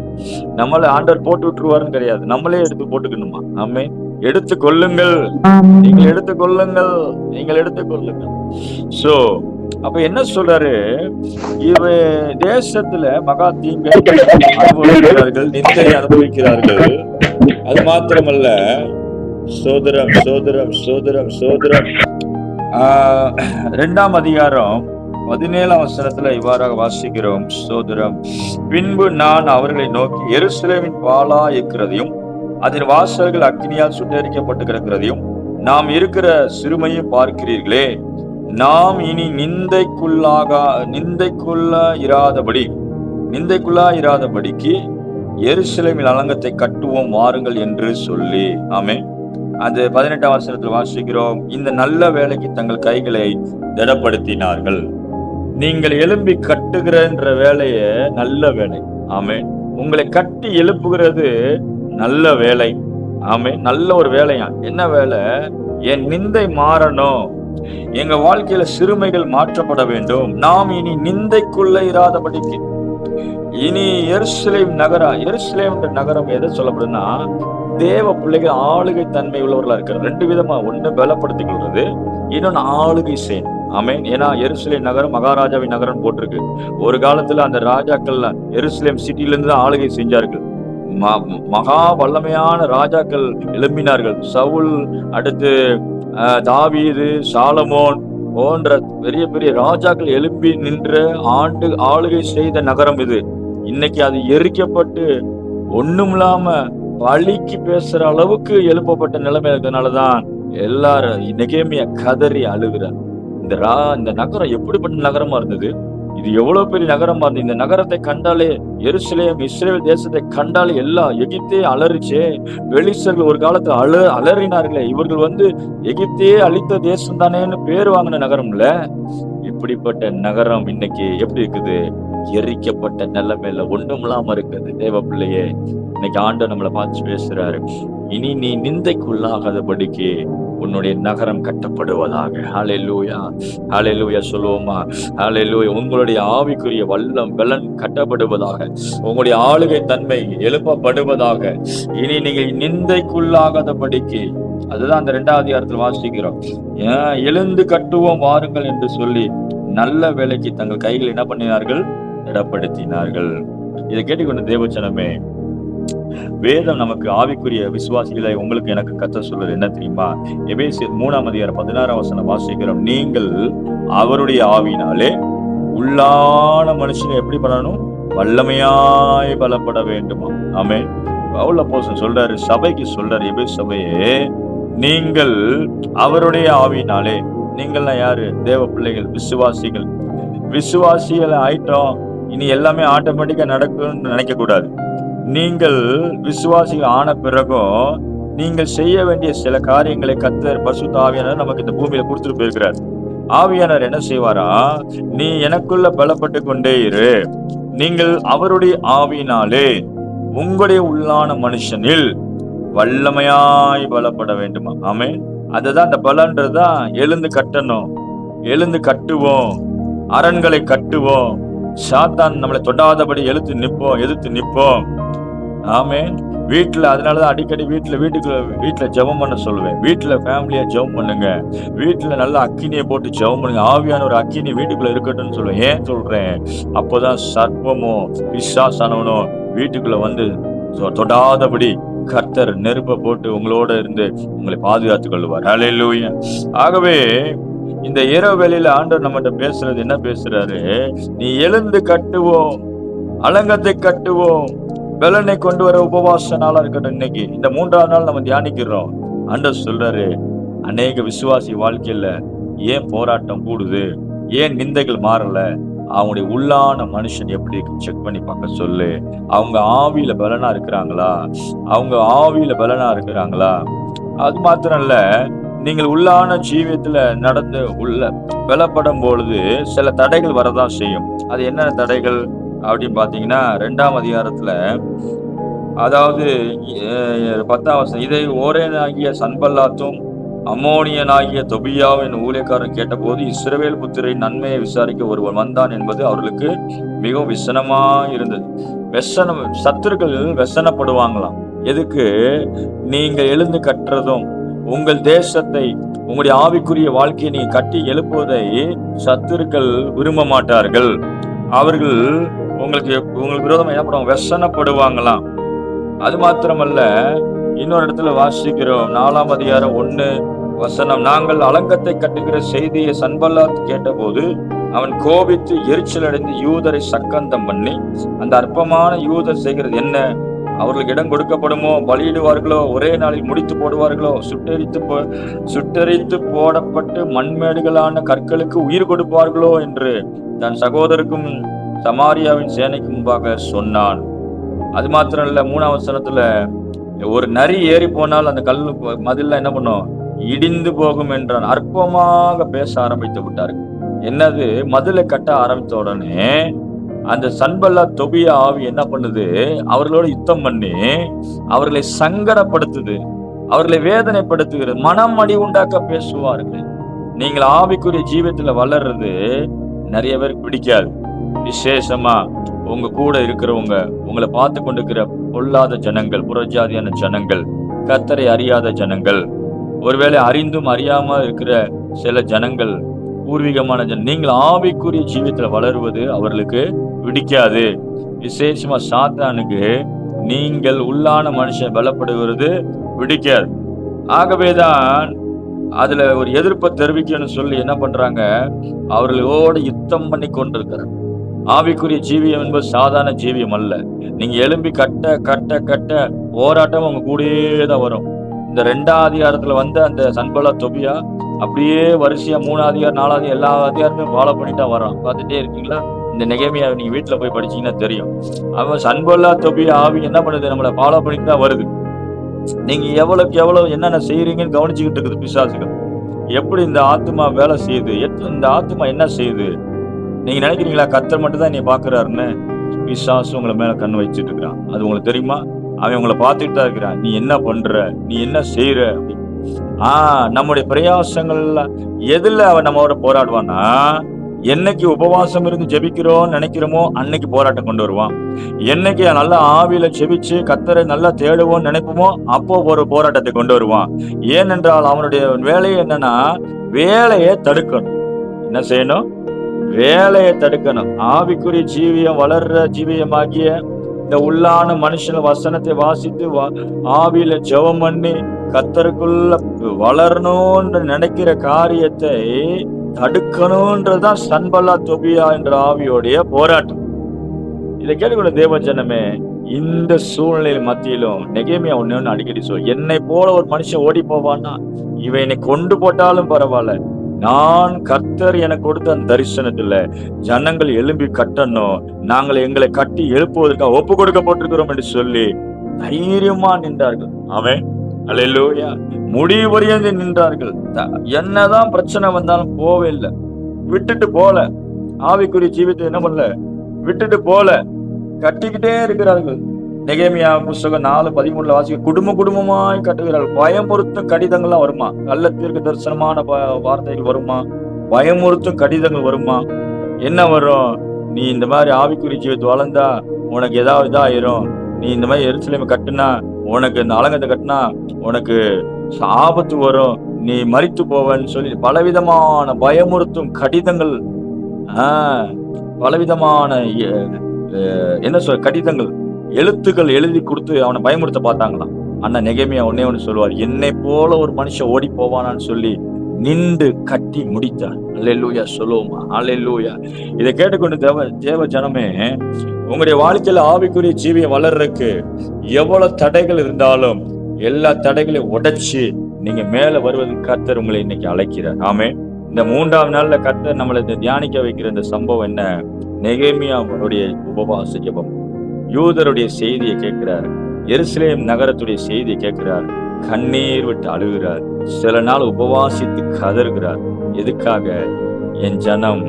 நம்மள ஆண்டவர் போட்டு விட்டுருவாருன்னு கிடையாது, நம்மளே எடுத்து போட்டுக்கணுமா? ஆமே. எடுத்துக்கொள்ளுங்கள், நீங்கள் எடுத்துக்கொள்ளுங்கள், நீங்கள் எடுத்துக்கொள்ளுங்கள். சோ அப்ப என்ன சொல்றாரு, இவ தேசத்துல மகா தீங்கை அனுபவிக்கிறார்கள், நிந்தை அனுபவிக்கிறார்கள். அது மாத்திரமல்ல, சோதரம் சோதரம் சோதரம் சோதரம் 2ஆம் அதிகாரம் 17ஆம் வசனத்துல இவ்வாறாக வாசிக்கிறோம். சோதரம், பின்பு நான் அவர்களை நோக்கி, எருசலேமின் பாலா இருக்கிறதையும் அதன் வாசல்கள் அக்னியால் சுட்டரிக்கப்பட்டு கிடக்கிறதையும் நாம் இருக்கிற சிறுமையை பார்க்கிறீர்களே. நாம் இனி நிந்தைக்குள்ளா இராதபடிக்கு எருசலேமில் அலங்கத்தை கட்டுவோம் வாருங்கள் என்று சொல்லி. ஆமே. அது 18ஆம் வசனத்தில் வாசிக்கிறோம். இந்த நல்ல வேலைக்கு தங்கள் கைகளை திடப்படுத்தினார்கள். நீங்கள் எழும்பி கட்டுகிற வேலைய நல்ல வேலை. ஆமே. உங்களை கட்டி எழுப்புகிறது நல்ல வேலை. ஆமே. நல்ல ஒரு வேலையா. என்ன வேலை? என் நிந்தை மாறணும், எங்க வாழ்க்கையில சிறுமைகள் மாற்றப்பட வேண்டும். நாம் இனி நிந்தைக்குள்ள இராதபடிக்கு. இனி எருசலேம் நகரம் எதை சொல்லப்படுதுன்னா, தேவ பிள்ளைகள் ஆளுகை தன்மை உள்ளவர்களா இருக்கிற 2 விதமா. ஒண்ணு பலப்படுத்திக் கொள்றது, இன்னொன்னு ஆளுகை செய்யணும். ஆமேன். ஏன்னா எருசலேம் நகரம் மகாராஜாவின் நகரம் போட்டிருக்கு. ஒரு காலத்துல அந்த ராஜாக்கள் எருசலேம் சிட்டில இருந்து தான் ஆளுகை செஞ்சார்கள். மகா வல்லமையான ராஜாக்கள் எழும்பினார்கள். சவுல், அடுத்து தாவீது, சாலமோன் போன்ற பெரிய பெரிய ராஜாக்கள் எழும்பி நின்ற ஆளுகை செய்த நகரம் இது. இன்னைக்கு அது எரிக்கப்பட்டு ஒண்ணும் இல்லாம பழிக்கு பேசுற அளவுக்கு எழுப்பப்பட்ட நிலைமை இருக்கிறதுனாலதான் எல்லாரும் நெகேமியா கதறி அழுகிறார். இந்த நகரம் எப்படிப்பட்ட நகரமா இருந்தது, இது எவ்வளவு பெரிய நகரமா இருந்தது. இந்த நகரத்தை கண்டாலே, எருசலேம் இஸ்ரேல் தேசத்தை கண்டாலே எல்லாம் எகிப்தே அலறிச்சே. பெலிஸ்தர்கள் ஒரு காலத்துல அலறினார்களே, இவர்கள் எகிப்தே அழித்த தேசம் தானேன்னு பேர் வாங்கின நகரம்ல. இப்படிப்பட்ட நகரம் இன்னைக்கு எப்படி இருக்குது? எரிக்கப்பட்ட நிலைமையில ஒண்ணும் இல்லாம இருக்குது. தேவ பிள்ளையே, இன்னைக்கு ஆண்டவர் நம்மளை பார்த்து பேசுறாரு. இனி நீ நிந்தைக்குள்ளாகாதபடிக்கு உன்னுடைய நகரம் கட்டப்படுவதாக. ஹல்லேலூயா, ஹல்லேலூயா சொல்லுவோமா? ஹல்லேலூயா. உங்களுடைய ஆவிக்குரிய வல்லம் பலன் கட்டப்படுவதாக. உங்களுடைய ஆளுகை தன்மை எழுப்பப்படுவதாக. இனி நீங்கள் நிந்தைக்குள்ளாகாதபடிக்கு. அதுதான் அந்த 2வது அதிகாரத்தில் வாசிக்கிறோம். எழுந்து கட்டுவோம் வாருங்கள் என்று சொல்லி நல்ல வேலைக்கு தங்கள் கைகள் என்ன பண்ணினார்கள்? திடப்படுத்தினார்கள். இதை கேட்டுக்கொண்ட தேவச்சனமே, வேதம் நமக்கு ஆவிக்குரிய விசுவாசிகளை உங்களுக்கு எனக்கு கத்த சொல்றது என்ன தெரியுமா? எபேசியர் 3ஆம் அதிகாரம் 16ஆம் வசனம் வாசிக்கிறோம். நீங்கள் அவருடைய ஆவியினாலே உள்ளான மனுஷனை எப்படி பண்ணணும்? வல்லமையாய் பலப்பட வேண்டுமா? ஆமென். பவுல் அப்போஸ்தலன் சொல்றாரு, சபைக்கு சொல்றாரு, எபேசு சபையே, நீங்கள் அவருடைய ஆவியினாலே. நீங்கள்லாம் யாரு? தேவ பிள்ளைகள், விசுவாசிகள். விசுவாசிகள் ஆயிட்டோம், இனி எல்லாமே ஆட்டோமேட்டிக்கா நடக்கும்னு நினைக்க கூடாது. நீங்கள் விசுவாசிகள் ஆன பிறகும் நீங்கள் செய்ய வேண்டிய சில காரியங்களை கர்த்தர் பரிசுத்த ஆவியானவர் நமக்கு இந்த பூமியில கொடுத்துட்டு போயிருக்கிறார். ஆவியானவர் என்ன செய்வாரா? நீ எனக்குள்ள பலப்பட்டு கொண்டே இரு. நீங்கள் அவருடைய ஆவியினாலே உங்களுடைய உள்ளான மனுஷனில் வல்லமையாய் பலப்பட வேண்டுமா? ஆமென். அதுதான் அந்த பலன்றதுதான். எழுந்து கட்டணும், எழுந்து கட்டுவோம், அரண்களை கட்டுவோம், சாத்தான் நம்மளை தொடாதபடி எதிர்த்து நிற்போம். ஆமென். வீட்டுல, அதனாலதான் அடிக்கடி வீட்டுல ஜெபம் பண்ண சொல்லுவேன். வீட்டுல ஃபேமிலியா ஜெபம் பண்ணுங்க. வீட்டுல நல்ல அக்கினியை போட்டு ஜெபம் பண்ணுங்க. ஆவியான ஒரு அக்கினி வீட்டுக்குள்ள இருக்கட்டும்னு சொல்லுவேன். ஏன் சொல்றேன்? அப்போதான் சர்ப்பமோ பிசாசானவனோ வீட்டுக்குள்ள வந்து தொடாதபடி கர்த்தர் நெருப்பை போட்டு உங்களோட இருந்து உங்களை பாதுகாத்துக் கொள்வார். ஹல்லேலூயா. ஆகவே இந்த இரவு வேளையில ஆண்டவர் நம்மகிட்ட பேசுறது என்ன பேசுறாரு? நீ எழுந்து கட்டுவோம், அலங்கத்தை கட்டுவோம், பலனை கொண்டு வர உபவாச நாளா இருக்கட்டும். இன்னைக்கு இந்த 3ஆவது நாள் நம்ம தியானிக்கிறோம். ஆண்டவர் சொல்றாரு, அநேக விசுவாசி வாழ்க்கையில ஏன் போராட்டம் கூடுது, ஏன் நிந்தைகள் மாறல? அவங்களுடைய உள்ளான மனுஷன் எப்படி செக் பண்ணி பார்க்க சொல்லு. அவங்க ஆவியில பலனா இருக்கிறாங்களா? அது மாத்திரம் இல்ல, நீங்கள் உள்ளான ஜீவியத்துல நடந்து பலப்படும் பொழுது சில தடைகள் வரதான் செய்யும். அது என்னென்ன தடைகள் அப்படின்னு பாத்தீங்கன்னா, 2ஆம் அதிகாரத்துல, அதாவது 10ஆம் வசனம், இதை ஓரேனாகிய சன்பல்லாத்தும் அம்மோனியனாகிய தொபியாவின் ஊழியக்காரன் கேட்டபோது, இஸ்ரவேல் புத்திரின் நன்மையை விசாரிக்க ஒருவன் வந்தான் என்பது அவர்களுக்கு மிகவும் விசனமா இருந்தது. சத்துருக்கள் வெசனப்படுவாங்களாம். எதுக்கு? நீங்க எழுந்து கட்டுறதும் உங்கள் தேசத்தை, உங்களுடைய ஆவிக்குரிய வாழ்க்கையை நீங்க கட்டி எழுப்புவதை சத்துருக்கள் விரும்ப மாட்டார்கள். அவர்கள் உங்களுக்கு விரோதமா என்ன பண்ணுவாங்க? வெசனப்படுவாங்களாம். அது மாத்திரமல்ல, இன்னொரு இடத்துல வாசிக்கிறோம், 4ஆம் அதிகாரம் 1 வசனம், நாங்கள் அலங்கத்தை கட்டுகிற செய்தியை சன்பல்லாத் கேட்டபோது அவன் கோபித்து எரிச்சல் அடைந்து யூதரை சக்கந்தம் பண்ணி, அந்த அற்பமான யூதர் செய்கிறது என்ன? அவர்களுக்கு இடம் கொடுக்கப்படுமோ? பலியிடுவார்களோ? ஒரே நாளில் முடித்து போடுவார்களோ? சுட்டெரித்து போடப்பட்டு மண்மேடுகளான கற்களுக்கு உயிர் கொடுப்பார்களோ என்று தன் சகோதரருக்கும் சமாரியாவின் சேனைக்கு முன்பாக சொன்னான். அது மாத்திரம் இல்ல, 3ஆம் வசனத்துல, ஒரு நரி ஏறி போனால் அந்த கல்லு மதில்ல என்ன பண்ணும்? இடிந்து போகும் என்றான். அற்பமாக பேச ஆரம்பித்து விட்டார்கள். என்னது? மதிலை கட்ட ஆரம்பித்த உடனே அந்த சன்பல்லாத் தொபியா ஆவி என்ன பண்ணுது? அவர்களோட யுத்தம் பண்ணி அவர்களை சங்கடப்படுத்துது, அவர்களை வேதனைப்படுத்துகிறது, மனம் அடி உண்டாக்க பேசுவார்கள். நீங்கள் ஆவிக்குரிய ஜீவியத்துல வளர்றது நிறைய பேருக்கு பிடிக்காது. விசேஷமா உங்க கூட இருக்கிறவங்க, உங்களை பார்த்து கொண்டிருக்கிற பொல்லாத ஜனங்கள், புறஜாதியான ஜனங்கள், கர்த்தரை அறியாத ஜனங்கள், ஒருவேளை அறிந்தும் அறியாம இருக்கிற சில ஜனங்கள், பூர்வீகமான நீங்கள் ஆவிக்குரிய ஜீவியத்துல வளருவது அவர்களுக்கு பிடிக்காது. விசேஷமா சாத்தானுக்கு நீங்கள் உள்ளான மனுஷன் பலப்படுகிறது பிடிக்காது. ஆகவேதான் அதுல ஒரு எதிர்ப்பை தெரிவிக்கணும்னு சொல்லி என்ன பண்றாங்க? அவர்களோடு யுத்தம் பண்ணி கொண்டிருக்கிறார். ஆவிக்குரிய ஜீவியம் என்பது சாதாரண ஜீவியம் அல்ல. நீங்க எழும்பி கட்ட கட்ட கட்ட போராட்டம் உங்க கூடயே தான் வரும். இந்த 2ஆம் அதிகாரத்துல வந்த அந்த சன்பல்லாத் தொபியா அப்படியே வரிசையா 3ஆம் அதிகாரம் 4ஆம் அதிகாரம் எல்லா அதிகாரத்தையும் ஃபாலோ பண்ணிட்டா வரான். பார்த்துட்டே இருக்கீங்களா? இந்த நெகேமியா நீங்க வீட்டுல போய் படிச்சீங்கன்னா தெரியும். அவன் சன்பல்லாத் தொபியா ஆவி என்ன பண்ணுது? நம்மளை ஃபாலோ பண்ணிட்டு தான் வருது. நீங்க எவ்வளவுக்கு எவ்வளவு என்னென்ன செய்யறீங்கன்னு கவனிச்சுக்கிட்டு இருக்குது பிசாசுகள். எப்படி இந்த ஆத்மா வேலை செய்யுது, இந்த ஆத்மா என்ன செய்யுது? நீங்க நினைக்கிறீங்களா கர்த்தர் மட்டும் தான் நீ பாக்குறாருன்னு? பிசாசு உங்களை மேல கண் வச்சுட்டு இருக்கிறான். அது உங்களுக்கு தெரியுமா? அவன் உங்களை பார்த்துட்டு தான் இருக்கிறான். நீ என்ன பண்ற, நீ என்ன செய்யற அப்படின்னு. நம்முடைய பிரயாசங்கள்ல எதுல அவன் நம்மோட போராடுவான்னா, என்னைக்கு உபவாசம் இருந்து ஜெபிக்கிறோம் நினைக்கிறோமோ அன்னைக்கு போராட்டம் கொண்டு வருவான். என்னைக்கு நல்ல ஆவியில ஜெபிச்சு கர்த்தரை நல்லா தேடுவோம் நினைப்போமோ அப்போ ஒரு போராட்டத்தை கொண்டு வருவான். ஏனென்றால் அவனுடைய வேலையை என்னன்னா, வேலையை தடுக்கணும். என்ன செய்யணும்? வேலையை தடுக்கணும். ஆவிக்குரிய ஜீவியம் வளர்ற ஜீவியமாகிய இந்த உள்ளான மனுஷன வசனத்தை வாசித்து ஆவியில ஜெபம் பண்ணி கர்த்தருக்குள்ள வளரணும்னு நினைக்கிற காரியத்தை தடுக்கணும்ன்றதுதான் சன்பல்லா தொபியா என்ற ஆவியோடைய போராட்டம். இதை கேட்டுக்கொள்ள தேவ ஜனமே, இந்த சூழ்நிலை மத்தியிலும் நெகேமியா ஒண்ணு அடிக்கடி என்னை போல ஒரு மனுஷன் ஓடி போவான்னா, இவன் என்னை கொண்டு போட்டாலும் பரவாயில்ல, நான் கர்த்தர் எனக்கு கொடுத்த அந்த தரிசனத்துல ஜனங்கள் எழும்பி கட்டணும், நாங்கள் எங்களை கட்டி எழுப்புவதற்காக ஒப்பு கொடுக்கப்பட்டிருக்கிறோம் என்று சொல்லி தைரியமா நின்றார்கள். அவன் அல்லேலூயா முடிவு வரையும் நின்றார்கள். என்னதான் பிரச்சனை வந்தாலும் போவே இல்லை, விட்டுட்டு போல. ஆவிக்குரிய ஜீவித்தை என்ன பண்ணல, விட்டுட்டு போல, கட்டிக்கிட்டே இருக்கிறார்கள். நெகேமியா புஸ்தகம் 4:13 வாசிக்க, குடும்பமாய் கட்டுகிறார்கள். பயமுறுத்தும் கடிதங்கள்லாம் வருமா? நல்ல தீர்க்க தரிசனமான வார்த்தைகள் வருமா? பயமுறுத்தும் கடிதங்கள் வருமா? என்ன வரும்? நீ இந்த மாதிரி ஆவிக்குரிய ஜீவித்தை வளர்ந்தா உனக்கு ஏதாவது இதாயிரும், நீ இந்த மாதிரி எருசலேமை கட்டுனா, உனக்கு இந்த அலங்கத்தை கட்டினா உனக்கு ஆபத்து வரும், நீ மரித்து போவன்னு சொல்லி பலவிதமான பயமுறுத்தும் கடிதங்கள், பலவிதமான என்ன கடிதங்கள், எழுத்துக்கள் எழுதி கொடுத்து அவனை பயமுறுத்த பார்த்தாங்களாம். ஆனா நெகேமியா ஒண்ணு சொல்லுவார், என்னை போல ஒரு மனுஷன் ஓடி போவானான்னு சொல்லி நின்று கட்டி முடித்தார். அல்லேலூயா சொல்லுவோமா? அல்லேலூயா. இதை கேட்டுக்கொண்டு தேவ ஜனமே, உங்களுடைய வாழ்க்கையில ஆவிக்குரிய ஜீவியம் வளர்றதுக்கு எவ்வளவு தடைகள் இருந்தாலும் எல்லா தடைகளையும் உடைச்சு நீங்க மேல வருவதற்கு கர்த்தர் உங்களை இன்னைக்கு அழைக்கிறார். ஆமே. இந்த 3ஆம் நாள்ல கர்த்தர் நம்மளை தியானிக்க வைக்கிற இந்த சம்பவம் என்ன? நெகேமியாவுடைய உபவாச ஜெபம். யூதருடைய செய்தியை கேட்கிறார், எருசலேம் நகரத்துடைய செய்தியை கேட்கிறார், கண்ணீர் விட்டு அழுகிறார், சில நாள் உபவாசித்து கதறுகிறார். எதுக்காக? என் ஜனம்,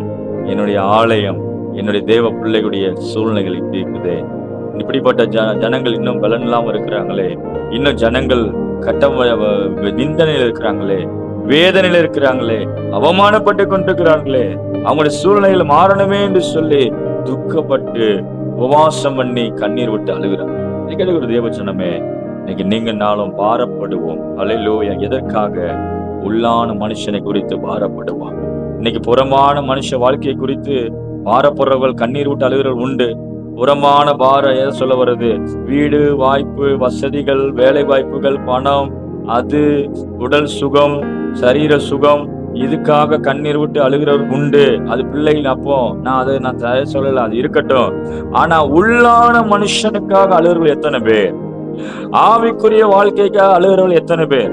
என்னுடைய ஆலயம், என்னுடைய தேவ பிள்ளைகளுடைய சூழ்நிலைகள் இப்படி இருக்குது, இப்படிப்பட்ட ஜனங்கள் இன்னும் பலன் இல்லாம இருக்கிறாங்களே, இன்னும் ஜனங்கள் நிந்தனையில இருக்கிறாங்களே, வேதனையில இருக்கிறாங்களே, அவமானப்பட்டு கொண்டிருக்கிறார்களே, அவங்களுடைய சூழ்நிலைகள் மாறணுமே என்று சொல்லி துக்கப்பட்டு உபவாசம் பண்ணி கண்ணீர் விட்டு அழுகிறார். ஒரு தேவ ஜனமே, இன்னைக்கு நீங்க நாளும் பாரப்படுவோம். அல்லேலூயா. எதற்காக? உள்ளான மனுஷனை குறித்து பாரப்படுவான். இன்னைக்கு புறமான மனுஷ வாழ்க்கையை குறித்து பாரப்படுறவர்கள், கண்ணீர் விட்டு அழுகிறவர்கள் உண்டு. புறமான பாரம் எதை சொல்ல வருது? வீடு, வாய்ப்பு, வசதிகள், வேலை வாய்ப்புகள், பணம், அது உடல் சுகம், சரீர சுகம், இதுக்காக கண்ணீர் விட்டு அழுகிறவர்கள் உண்டு. அது பிள்ளைகள். அப்போ நான் சொல்லல, அது இருக்கட்டும். ஆனா உள்ளான மனுஷனுக்காக அழுகிறவர்கள் எத்தனை பேர்? ஆவிக்குரிய வாழ்க்கைக்காக அழுகிறவர்கள் எத்தனை பேர்?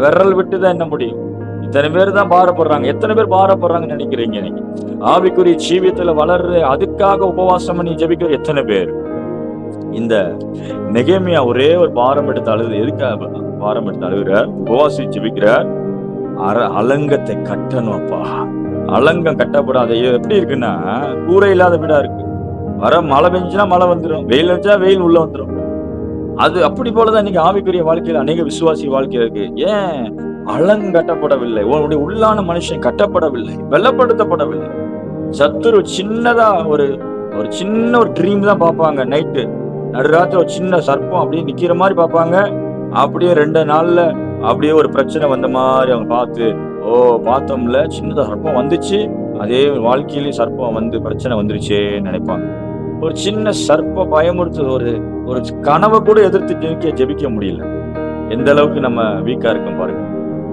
விரல் விட்டுதான் என்ன முடியும்? இத்தனை பேர் தான் பாரப்படுறாங்க. எத்தனை பேர் பாரப்படுறாங்கன்னு நினைக்கிறீங்க? நீங்க ஆவிக்குரிய ஜீவியத்துல வளர்ற அதுக்காக உபவாசம் பண்ணி ஜெபிக்கிற எத்தனை பேர்? இந்த நெகேமியா ஒரே ஒரு பாரம் எடுத்து அழுது. எதுக்காக பாரம் எடுத்து அழுகிறார்? உபவாசி ஜெபிக்கிறார். அலங்கத்தை கட்டணும். அப்பா, அலங்கம் கட்டப்படாத எப்படி இருக்குன்னா, கூரை இல்லாத வீடா இருக்கு. மழை பெஞ்சுனா மழை வந்துடும், வெயில் வச்சா வெயில் உள்ள வந்துடும். அது அப்படி போலதான் இன்னைக்கு ஆவிக்குரிய வாழ்க்கையில அநேக விசுவாசி வாழ்க்கையில இருக்கு. ஏன் அலங்கட்டப்படவில்லை? உன்னுடைய உள்ளான மனுஷன் கட்டப்படவில்லை, வெள்ளப்படுத்தப்படவில்லை. சத்துரு சின்னதா ஒரு சின்ன ஒரு ட்ரீம் தான் பார்ப்பாங்க. நைட்டு நடுராத்திரி ஒரு சின்ன சர்ப்பம் அப்படியே நிக்கிற மாதிரி பார்ப்பாங்க. அப்படியே 2 நாள்ல அப்படியே ஒரு பிரச்சனை வந்த மாதிரி அவங்க பார்த்து, பார்த்தோம்ல, சின்னதா சர்ப்பம் வந்துச்சு, அதே வாழ்க்கையிலேயே சர்ப்பம் வந்து பிரச்சனை வந்துருச்சேன்னு நினைப்பாங்க. ஒரு சின்ன சர்ப்ப பயமுறுத்து ஒரு கனவை கூட எதிர்த்து ஜெபிக்க முடியல. எந்த அளவுக்கு நம்ம வீக்கா இருக்கோம் பாருங்க.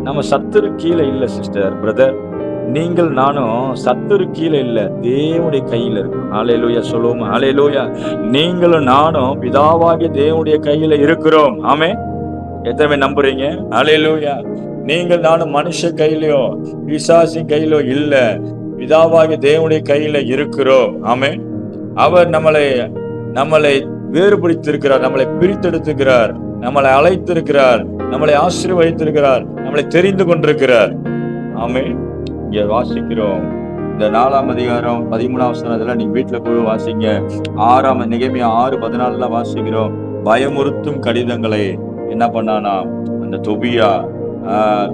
நம்ம சத்துரு கீழே இல்ல சிஸ்டர், பிரதர். நீங்கள் நானும் சத்துரு கீழே இல்ல, தேவனுடைய கையில இருக்கும். அல்லேலூயா சொல்லுவோம். அல்லேலூயா. நீங்களும் நானும் பிதாவாகிய தேவனுடைய கையில இருக்கிறோம். ஆமே. எத்தனை நம்புறீங்க? அல்லேலூயா. நீங்கள் நானும் மனுஷ கையிலயோ பிசாசின் கையிலோ இல்ல, பிதாவாகிய தேவனுடைய கையில இருக்கிறோம். ஆமே. அவர் நம்மளை வேறுபடுத்திருக்கிறார், நம்மளை பிரித்தெடுத்திருக்கிறார், நம்மளை அழைத்திருக்கிறார், நம்மளை ஆசீர்வதித்திருக்கிறார், நம்மளை தெரிந்து கொண்டிருக்கிறார். ஆமே. இங்க வாசிக்கிறோம், இந்த 4ஆம் அதிகாரம் 13ஆம் வசனத்துல நீங்க வீட்டுல போய் வாசிங்க. நெகேமியா 6:14 வாசிக்கிறோம். பயமுறுத்தும் கடிதங்களை என்ன பண்ணானா அந்த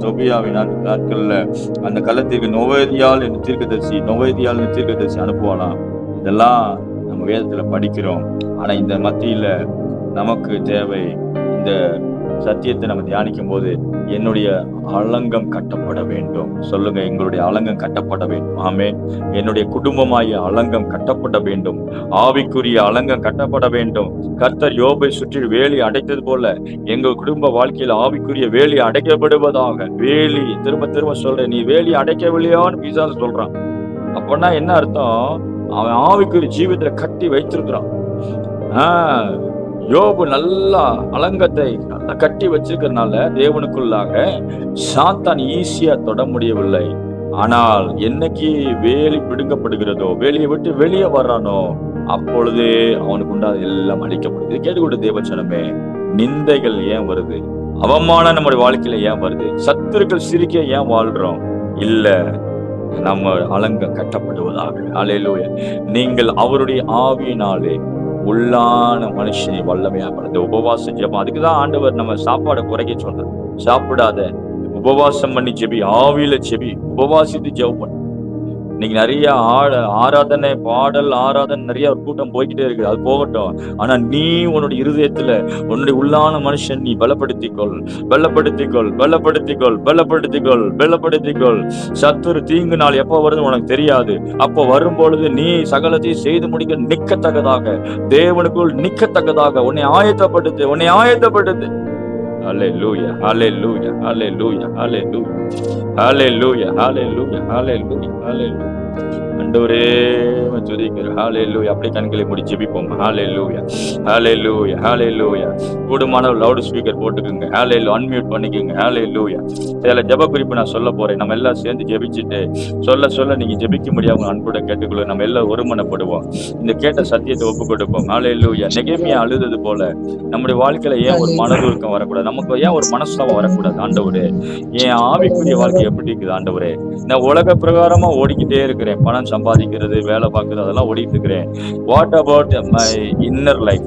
தொபியாவின் நாட்கள்ல அந்த களத்திற்கு நொவேதியால் என்று தீர்க்கதரிசி அனுப்புவானா. இதெல்லாம் நம்ம வேதத்துல படிக்கிறோம். ஆனா இந்த மத்தியில நமக்கு தேவை இந்த சத்தியத்தை நம்ம தியானிக்கும் போது என்னுடைய அலங்கம் கட்டப்பட வேண்டும். சொல்லுங்க, எங்களுடைய அலங்கம் கட்டப்பட வேண்டும். ஆமே. என்னுடைய குடும்பமாகிய அலங்கம் கட்டப்பட வேண்டும். ஆவிக்குரிய அலங்கம் கட்டப்பட வேண்டும். கர்த்தர் யோபை சுற்றி வேலி அடைத்தது போல எங்கள் குடும்ப வாழ்க்கையில் ஆவிக்குரிய வேலி அடைக்கப்படுவதாக. வேலி, திரும்ப திரும்ப சொல்றேன், நீ வேலி அடைக்கவில்லையான்னு பிசாசு சொல்றான். அப்படின்னா என்ன அர்த்தம்? அவன் ஆவிக்குரிய ஜீவிதத்துல கட்டி வைத்திருக்கிறான். யோபு நல்லா அலங்கத்தை நல்லா கட்டி வச்சிருக்கிறதுனால தேவனுக்குள்ளாக சாத்தான் ஈஸியா தொட முடியவில்லை. ஆனால் என்னைக்கு வேலி பிடுங்கப்படுகிறதோ, வேலியை விட்டு வெளியே வர்றானோ, அப்பொழுதே அவனுக்கு உண்டாது எல்லாம் அழிக்கப்படுது. கேட்டுக்கொண்டு தேவச்சனமே, நிந்தைகள் ஏன் வருது? அவமானம் நம்முடைய வாழ்க்கையில ஏன் வருது? சத்துருக்கள் சிரிக்க ஏன் வாழ்றோம்? இல்ல, நம்ம அலங்கம் கட்டப்படுவதாக. அல்லேலூயா. நீங்கள் அவருடைய ஆவியினாலே உள்ளான மனுஷனை வல்லமையா படுத்த உபவாச ஜெபம். அதுக்குதான் ஆண்டவர் நம்ம சாப்பாடை குறைக்க சொல்றார். சாப்பிடாத, உபவாசம் பண்ணி ஜெபி, ஆவியில ஜெபி, உபவாசித்து ஜெபம் பண்ணு. இன்னைக்கு நிறைய ஆராதனை, பாடல் ஆராதனை, நிறைய ஒரு கூட்டம் போய்கிட்டே இருக்குது. அது போகட்டும். ஆனா நீ உன்னுடைய இருதயத்துல உன்னுடைய உள்ளான மனுஷன் நீ பலப்படுத்திக்கொள். சத்துரு தீங்கு நாள் எப்ப வருதுன்னு உனக்கு தெரியாது. அப்போ வரும்பொழுது நீ சகலத்தையும் செய்து முடிக்க நிக்கத்தக்கதாக, தேவனுக்குள் நிக்கத்தக்கதாக உன்னை ஆயத்தப்படுத்து. Hallelujah, hallelujah, hallelujah, hallelujah, hallelujah, hallelujah, hallelujah, hallelujah. ஆண்டவரே துதிக்கிறோம். ஹல்லேலூயா. அப்படியே கண்களை மூடி ஜெபிப்போம். ஹல்லேலூயா, ஹல்லேலூயா, ஹல்லேலூயா. கூடுமான லவுட் ஸ்பீக்கர் போட்டுக்குங்க. ஹல்லேலூயா, அன்மியூட் பண்ணிக்கோங்க. ஹல்லேலூயா. சில ஜெப குறிப்பு நான் சொல்ல போறேன். நம்ம எல்லாம் சேர்ந்து ஜெபிச்சுட்டு சொல்ல நீங்க ஜெபிக்க முடியாம அன்போட கேட்டுக்கொள்ள நம்ம எல்லாம் ஒருமனப்படுவோம். இந்த கேட்ட சத்தியத்தை ஒப்பு கொடுப்போம். ஹல்லேலூயா. நெகேமியா அழுதது போல நம்முடைய வாழ்க்கையில ஏன் ஒரு மனதுருக்கம் வரக்கூடாது? நமக்கு ஏன் ஒரு மனஸ்தாபம் வரக்கூடாது? ஆண்டவரே, என் ஆவிக்குரிய வாழ்க்கை எப்படி இருக்குது ஆண்டவரே? நான் உலக பிரகாரமா ஓடிக்கிட்டே இருக்கிறேன். பணம் சம்பாதிக்கிறது, வேலை பார்க்கறது, அதெல்லாம் ஓடிட்டு இருக்கிறேன். What about my inner life?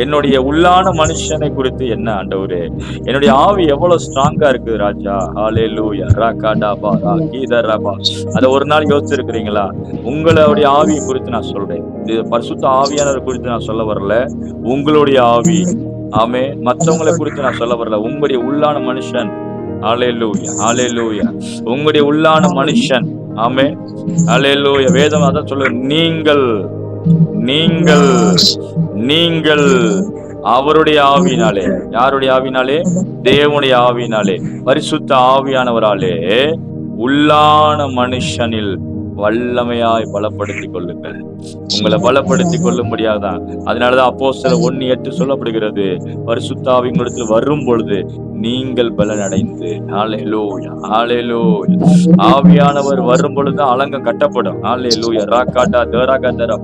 என்னுடைய உள்ளான மனுஷனை குறித்து என்ன ஆண்டவரே? என்னுடைய ஆவி எவ்வளவு ஸ்ட்ராங்கா இருக்கு ராஜா? ஹல்லேலூயா. ராகாடாபா ராகீதரபா. அத ஒரு நாள் யோசிச்சிருக்கிறீங்களா? உங்களுடைய ஆவியை குறித்து நான் சொல்றேன். இது பரிசுத்த ஆவியானவர் குறித்து நான் சொல்ல வரல. உங்களுடைய ஆவி, ஆமே, மற்றவங்களை குறித்து நான் சொல்ல வரல. உங்களுடைய உள்ளான மனுஷன். ஹல்லேலூயா, ஹல்லேலூயா. உங்களுடைய உள்ளான மனுஷன். ஆமே, ஹல்லேலூயா. வேதம் அதான் சொல்லுங்க, நீங்கள் அவருடைய ஆவியினாலே, யாருடைய ஆவியினாலே? தேவனுடைய ஆவியினாலே, பரிசுத்த ஆவியானவராலே உள்ளான மனுஷனில் வல்லமையாய் பலப்படுத்திக் கொள்ளுங்கள். உங்களை பலப்படுத்திக் கொள்ளும்படியாதான். அதனாலதான் அப்போஸ்தலர் 1:8 சொல்லப்படுகிறது, பரிசுத்த ஆவி உங்களிடத்தில் வரும் பொழுது நீங்கள் பலனடைந்து. ஹல்லேலூயா, ஹல்லேலூயா. ஆவியானவர் வரும் பொழுதுதான் அலங்கம் கட்டப்படும். ஹல்லேலூயா. ராகாடா தராகதரா.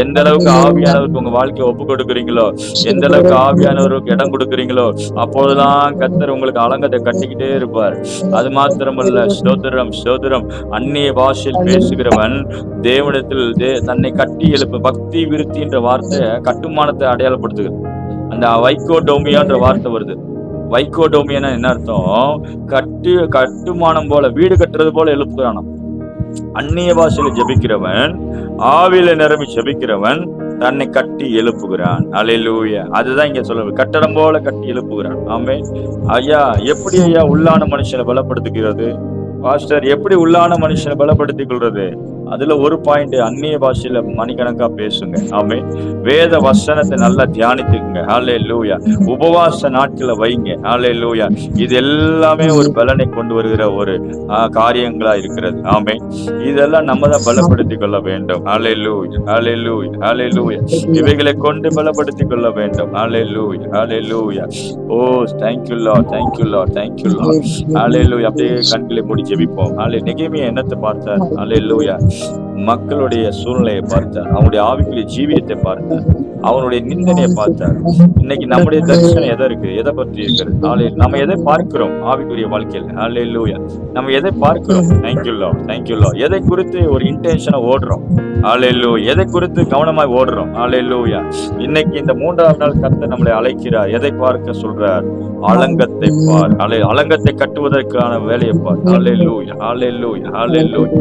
எந்த அளவுக்கு ஆவியானவருக்கு உங்க வாழ்க்கையை ஒப்பு கொடுக்குறீங்களோ, எந்த அளவுக்கு ஆவியானவருக்கு இடம் கொடுக்குறீங்களோ, அப்போதுதான் கர்த்தர் உங்களுக்கு அலங்கத்தை கட்டிக்கிட்டே இருப்பார். அது மாத்திரமல்ல, ஸ்தோத்திரம், அந்நிய பாஷையில் பேசுகிறவன் தேவனிடத்தில் தன்னை கட்டி எழுப்பு. பக்தி விருத்தி என்ற வார்த்தை கட்டுமானத்தை அடையாளப்படுத்துகிறது. அந்த வைக்கோடோமியான்ற வார்த்தை வருது. வைக்கோடோமியனா என்ன அர்த்தம்? கட்டுமானம் போல, வீடு கட்டுறது போல எழுப்புகிறானாம். அந்நிய பாஷையில ஜெபிக்கிறவன், ஆவியில நிரம்பி ஜெபிக்கிறவன் தன்னை கட்டி எழுப்புகிறான். அல்லேலூயா. அதுதான் இங்க சொல்ல, கட்டடம் போல கட்டி எழுப்புகிறான். ஆமே. ஐயா, எப்படி ஐயா உள்ளான மனுஷனை பலப்படுத்துகிறது? பாஸ்டர், எப்படி உள்ளான மனுஷனை பலப்படுத்திக் கொள்றது? அதுல ஒரு பாயிண்ட், அந்நிய பாஷையில மணிக்கணக்கா பேசுங்க. ஆமே. வேத வசனத்தை நல்லா தியானித்துக்குங்க. ஹல்லேலூயா. உபவாச நாட்களை வைங்க. ஹல்லேலூயா. இது எல்லாமே ஒரு பலனை கொண்டு வருகிற ஒரு காரியங்களா இருக்கிறது. ஆமே. இதெல்லாம் நம்ம தான் பலப்படுத்திக் கொள்ள வேண்டும். ஹல்லேலூயா, ஹல்லேலூயா, ஹல்லேலூயா. இவைகளை கொண்டு பலப்படுத்திக் கொள்ள வேண்டும். Hallelujah, hallelujah. Oh, thank you lord, thank you lord, thank you lord. Hallelujah. அப்படியே கண்களை மூடி ஜெபிப்போம். நெகேமியா என்னத்தை பார்த்தார்? ஹல்லேலூயா. மக்களுடைய சூழ்நிலையை பார்த்தார், அவனுடைய ஆவிக்குரிய ஜீவியத்தை பார்த்தார், அவனுடைய நிந்தனையை பார்த்தார். இன்னைக்கு நம்முடைய தரிசனம் எதற்கு, எதை பற்றி இருக்கிறது? நம்ம எதை பார்க்கிறோம் ஆவிக்குரிய வாழ்க்கையில்? ஹல்லேலூயா. நம்ம எதை பார்க்கிறோம்? Thank you lord, thank you Lord. எதை குறித்து ஒரு இன்டென்ஷனை ஓடுறோம்? ஹல்லேலூயா. எதை குறித்து கவனமாய் ஓடுறோம்? ஹல்லேலூயா. இன்னைக்கு இந்த 3ஆவது நாள் கர்த்தர் நம்மளை அழைக்கிறார். எதை பார்க்க சொல்றார்? அலங்கத்தை பார். அலங்கத்தை கட்டுவதற்கான வேலையை பார். ஹல்லேலூயா, ஹல்லேலூயா, ஹல்லேலூயா,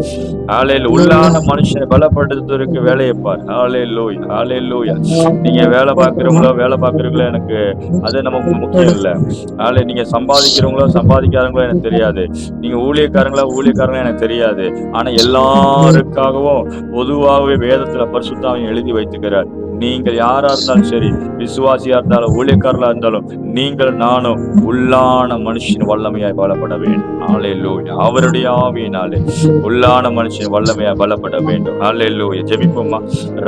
ஹல்லேலூயா. உள்ளான மனுஷனை பலப்படுத்துவதற்கு வேலையை பார். ஹல்லேலூயா, ஹல்லேலூயா. நீங்க வேலை பார்க்கிறவங்களோ எனக்கு அது நமக்கு முக்கியம் இல்லை. நீங்க சம்பாதிக்காதவங்களோ எனக்கு தெரியாது. நீங்க ஊழியக்காரங்களோ எனக்கு தெரியாது. ஆனா எல்லாருக்காகவும் பொதுவாகவே வேதத்துல பரிசுத்தாவின் எழுதி வைத்துக்கிறார். நீங்கள் யாரா இருந்தாலும் சரி, விசுவாசியா இருந்தாலும் ஊழியக்காரர்களா இருந்தாலும், நீங்கள் நானும் உள்ளான மனுஷன் வல்லமையாய் பலப்பட வேண்டும். ஹல்லேலூயா. அவருடைய ஆவியினாலே உள்ளான மனுஷன் வல்லமையாய் பலப்பட வேண்டும். ஹல்லேலூயா. ஜெபிப்போமா.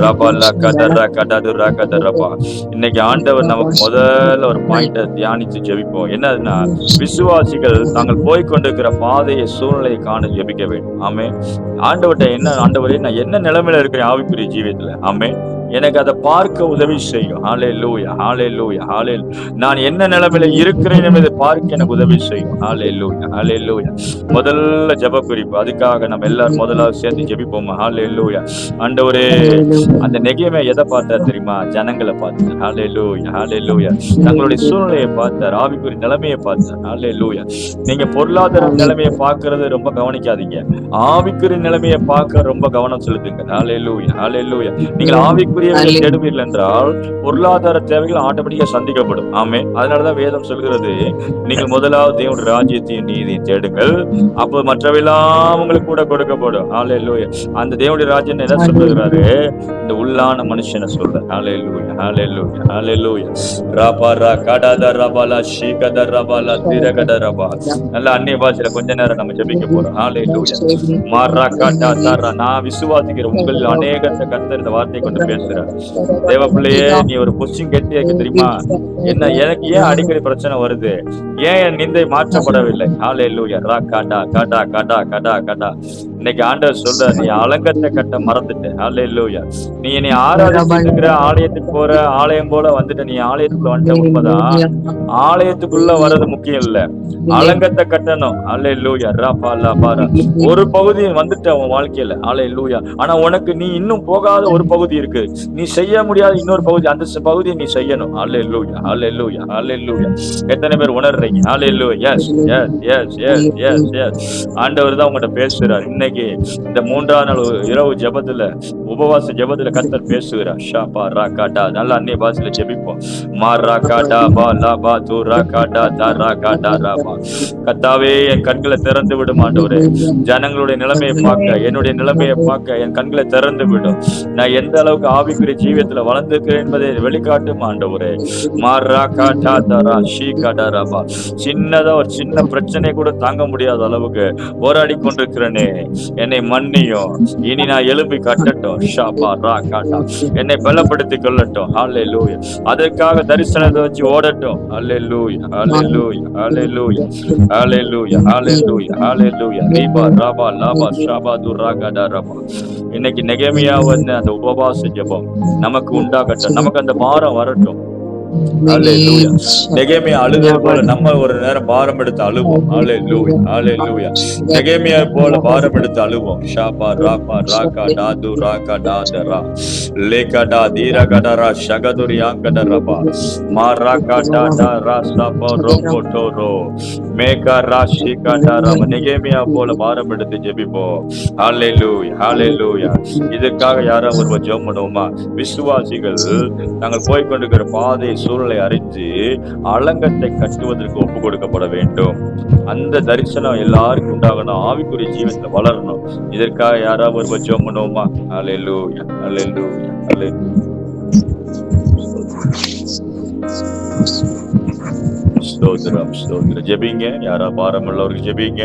ரபலா கதரா கடதுரா கதரபா. இன்னைக்கு ஆண்டவர் நமக்கு முதல்ல ஒரு பாயிண்ட தியானித்து ஜெபிப்போம். என்னதுன்னா, விசுவாசிகள் தாங்கள் போய்கொண்டிருக்கிற பாதையை சூழ்நிலையை காண ஜெபிக்க வேண்டும். ஆமே. ஆண்டவர்கிட்ட ஆண்டவரே, நான் என்ன நிலைமையில இருக்கிறேன் ஆவிக்குரிய ஜீவியத்துல? ஆமே. எனக்கு அதை பார்க்க உதவி செய்யும். ஹல்லேலூயா, ஹல்லேலூயா, ஹல்லேலூயா. நான் என்ன நிலைமையில இருக்கிறேன் என்பதை பார்க்க எனக்கு உதவி செய்யும். ஹல்லேலூயா, ஹல்லேலூயா. முதல்ல ஜெப குறிப்பு. அதுக்காக நம்ம எல்லாரும் முதலாவது சேர்ந்து ஜெபிப்போமா. ஹல்லேலூயா. ஆண்டவரே, அந்த நெகேமியா எதை பார்த்தார் தெரியுமா? ஜனங்களை பார்த்தார். ஹல்லேலூயா, ஹல்லேலூயா. தங்களுடைய சூழ்நிலையை பார்த்தார், ஆவிக்குரிய நிலைமையை பார்த்தார். ஹல்லேலூயா. நீங்க பொருளாதார நிலைமையை பார்க்கறது ரொம்ப கவனிக்காதீங்க. ஆவிக்குரிய நிலைமையை பார்க்க ரொம்ப கவனம் செலுத்துங்க. ஹல்லேலூயா, ஹல்லேலூயா. நீங்கள் ஆவிக்குரிய தேடுவீர்கள் என்றால் பொருளாதார தேவைகள் ஆட்டோமேட்டிக்கா சந்திக்கப்படும். ஆமே. அதனாலதான் வேதம் சொல்கிறது, நீங்கள் முதலாவது தேவனுடைய ராஜ்யத்தையும் நீதியையும் தேடுங்கள், அப்போ மற்றவெல்லாம் உங்களுக்கு கூட கொடுக்கப்படும். ஹல்லேலூயா. அந்த தேவனுடைய ராஜ்யம் என்ன சொல்லுகிறாரு? இந்த உள்ளான மனுஷனை சொல்ற. ஹல்லேலூயா, ஹல்லேலூயா, ஹல்லேலூயா. ரபரா கடத ரபலா ஷீகத ரபலா திரகத ரபா. நல்ல அந்நிய பாஷையில கொஞ்ச நேரம் நம்ம ஜெபிக்க போறோம். ஹல்லேலூயா. மரா கடா தரா. நான் விசுவாசிக்கிறேன், உங்கள் அநேகத்தை கர்த்தர் இந்த வார்த்தை கொண்டு பேசுறார். தேவ பிள்ளையே, நீ ஒரு கொஸ்டின் கேட்டு இருக்க தெரியுமா? எனக்கு ஏன் அடிக்கடி பிரச்சனை வருது? ஏன் என் நிந்தை மாற்றப்படவில்லை? ஹல்லேலூயா. ரா கடா கடா கடா கடா கடா. இன்னைக்கு ஆண்டவர் சொல்ற, நீ அலங்கத்தை கட்ட மறந்துட்ட. ஹல்லேலூயா. நீ என்னை ஆராதிச்சிருக்கிற ஆலயத்துக்கு போற, ஆலயம் போல வந்துட்ட. நீ ஆலயத்துக்குள்ள வந்துட்ட உண்மைதான். ஆலயத்துக்குள்ள வர்றது முக்கியம் இல்ல, அலங்கத்தை கட்டணும். ஹல்லேலூயா. ராபாலா பாரா. ஒரு பகுதி வந்துட்ட உன் வாழ்க்கையில. ஹல்லேலூயா. ஆனா உனக்கு நீ இன்னும் போகாத ஒரு பகுதி இருக்கு. நீ செய்ய முடியாத இன்னொரு பகுதி, அந்த பகுதியை நீ செய்யணும். ஹல்லேலூயா, ஹல்லேலூயா, ஹல்லேலூயா. எத்தனை பேர் உணர்றீங்க? Hallelujah. Yes yes yes yes yes yes. ஆண்டவர் தான் உங்கள்கிட்ட பேசுறார். இன்னைக்கு இந்த 3ஆம் நாள் இரவு ஜெபத்துல, உபவாச ஜெபத்துல கர்த்தர் பேசுகிறார். ஷாபா ரா காடா. நல்ல அந்நிய பாஷையில ஜெபிப்போம். மாரா காடா பா லா பா து ரா காடா தா ரா காடா ரா பா. கர்த்தாவே, என் கண்களை திறந்து விடும் ஆண்டவரே. ஜனங்களுடைய நிலைமையை பார்க்க, என்னுடைய நிலைமையை பார்க்க என் கண்களை திறந்து விடும். நான் எந்த அளவுக்கு ஆவிக்குரிய ஜீவியத்துல வளர்ந்திருக்கிறேன் என்பதை வெளிக்காட்டும் ஆண்டவரே. மாரா காடா தரா ஷீ காடா ரா பா. சின்னதா ஒரு சின்ன பிரச்சனை கூட தாங்க முடியாத அளவுக்கு போராடி கொண்டிருக்கிறேனே, என்னை மன்னியும். இனி நான் எழுப்பி கட்டட்டும். ஷாபா ரா காடா. என்னை பலப்படுத்திக் கொள்ளட்டும். ஹல்லேலூயா. அதற்காக தரிசனத்தை வச்சு ஓடட்டும். ஹல்லேலூயா, ஹல்லேலூயா, ஹல்லேலூயா, ஹல்லேலூயா, ஹல்லேலூயா, ஹல்லேலூயா. ரீபா ராபா லாபா ஷாபா து ரா காடா ரபா. இன்னைக்கு நெகேமியா வந்து அந்த உபவாச ஜெபம் நமக்கு உண்டாகட்டும். நமக்கு அந்த பாரம் வரட்டும். ஹல்லேலூயா. நெகேமியா அழுதது போல நம்ம ஒரு நேரம் பாரம் எடுத்து அழுவோம். ஹல்லேலூயா, ஹல்லேலூயா. நெகேமியா போல பாரம் எடுத்து அழுவோம். ஷாபா ராபா ராகா டாது ராகா டாதரா லேகடா தீரகடரா ஷகதுரியாங்கடரபா மாராகா டாடரா சபோ ரோபோ டோரோ மேகா ராஷி கடரா. நெகேமியா போல பாரம் எடுத்து ஜெபிப்போம். ஹல்லேலூயா, ஹல்லேலூயா. இதற்காக யாராவது ஒருவர் ஜெபம் பண்ணுவோமா? விசுவாசிகள் நாங்கள் போய்கொண்டிருக்கிற பாதை சூழலை அறிஞ்சு அலங்கத்தை கட்டுவதற்கு ஒப்பு கொடுக்கப்பட வேண்டும். அந்த தரிசனம் எல்லாருக்கும் உண்டாகணும். ஆவிக்குரிய ஜீவனத்துல வளரணும். இதற்காக யாராவது ஒரு ஜெபம் பண்ணுவோமா? ஹல்லேலூயா, ஹல்லேலூயா, ஹல்லேலூயா. ஸ்தோத்திரம், ஸ்தோத்திரம். ஜெபிங்க. யாரா பாரம் உள்ளவர்கள் ஜெபிங்க.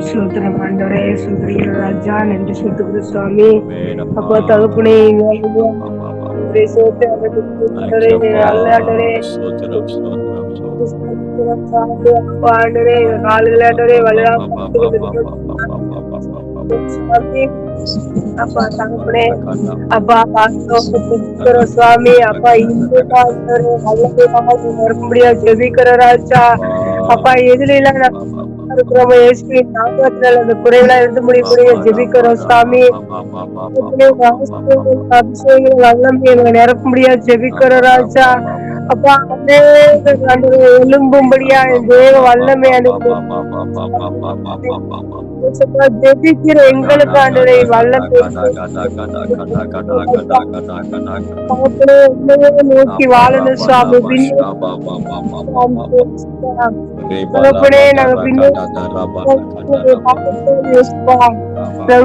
சூத்திரம் ஆண்டவரே, சூத்திரம் ராஜா, நன்றி சொல்லுகிற சுவாமி. அப்பா தகப்பனே, ஆண்டவரே கால்களாண்டவரே வலுவாக அப்பா தகப்பனே அப்பா சுவாமி அப்பா இந்த முடியாது ஜெபிக்கிற ராஜா அப்பா எதுல இருக்கிறோம் அந்த குறைகளா இருந்து முடியும் ஜெபிக்கிறோம் சாமி அபிஷேகம் வல்லமை நிரப்ப முடியாது ஜெபிக்கிற ராஜா அப்பா எலும்பும்படியா தேவ வல்லமை ஜெபிக்கிற எங்களுக்கு ஆண்டவரே வல்லமை நோக்கி வாழணும் சுவாமி நாங்க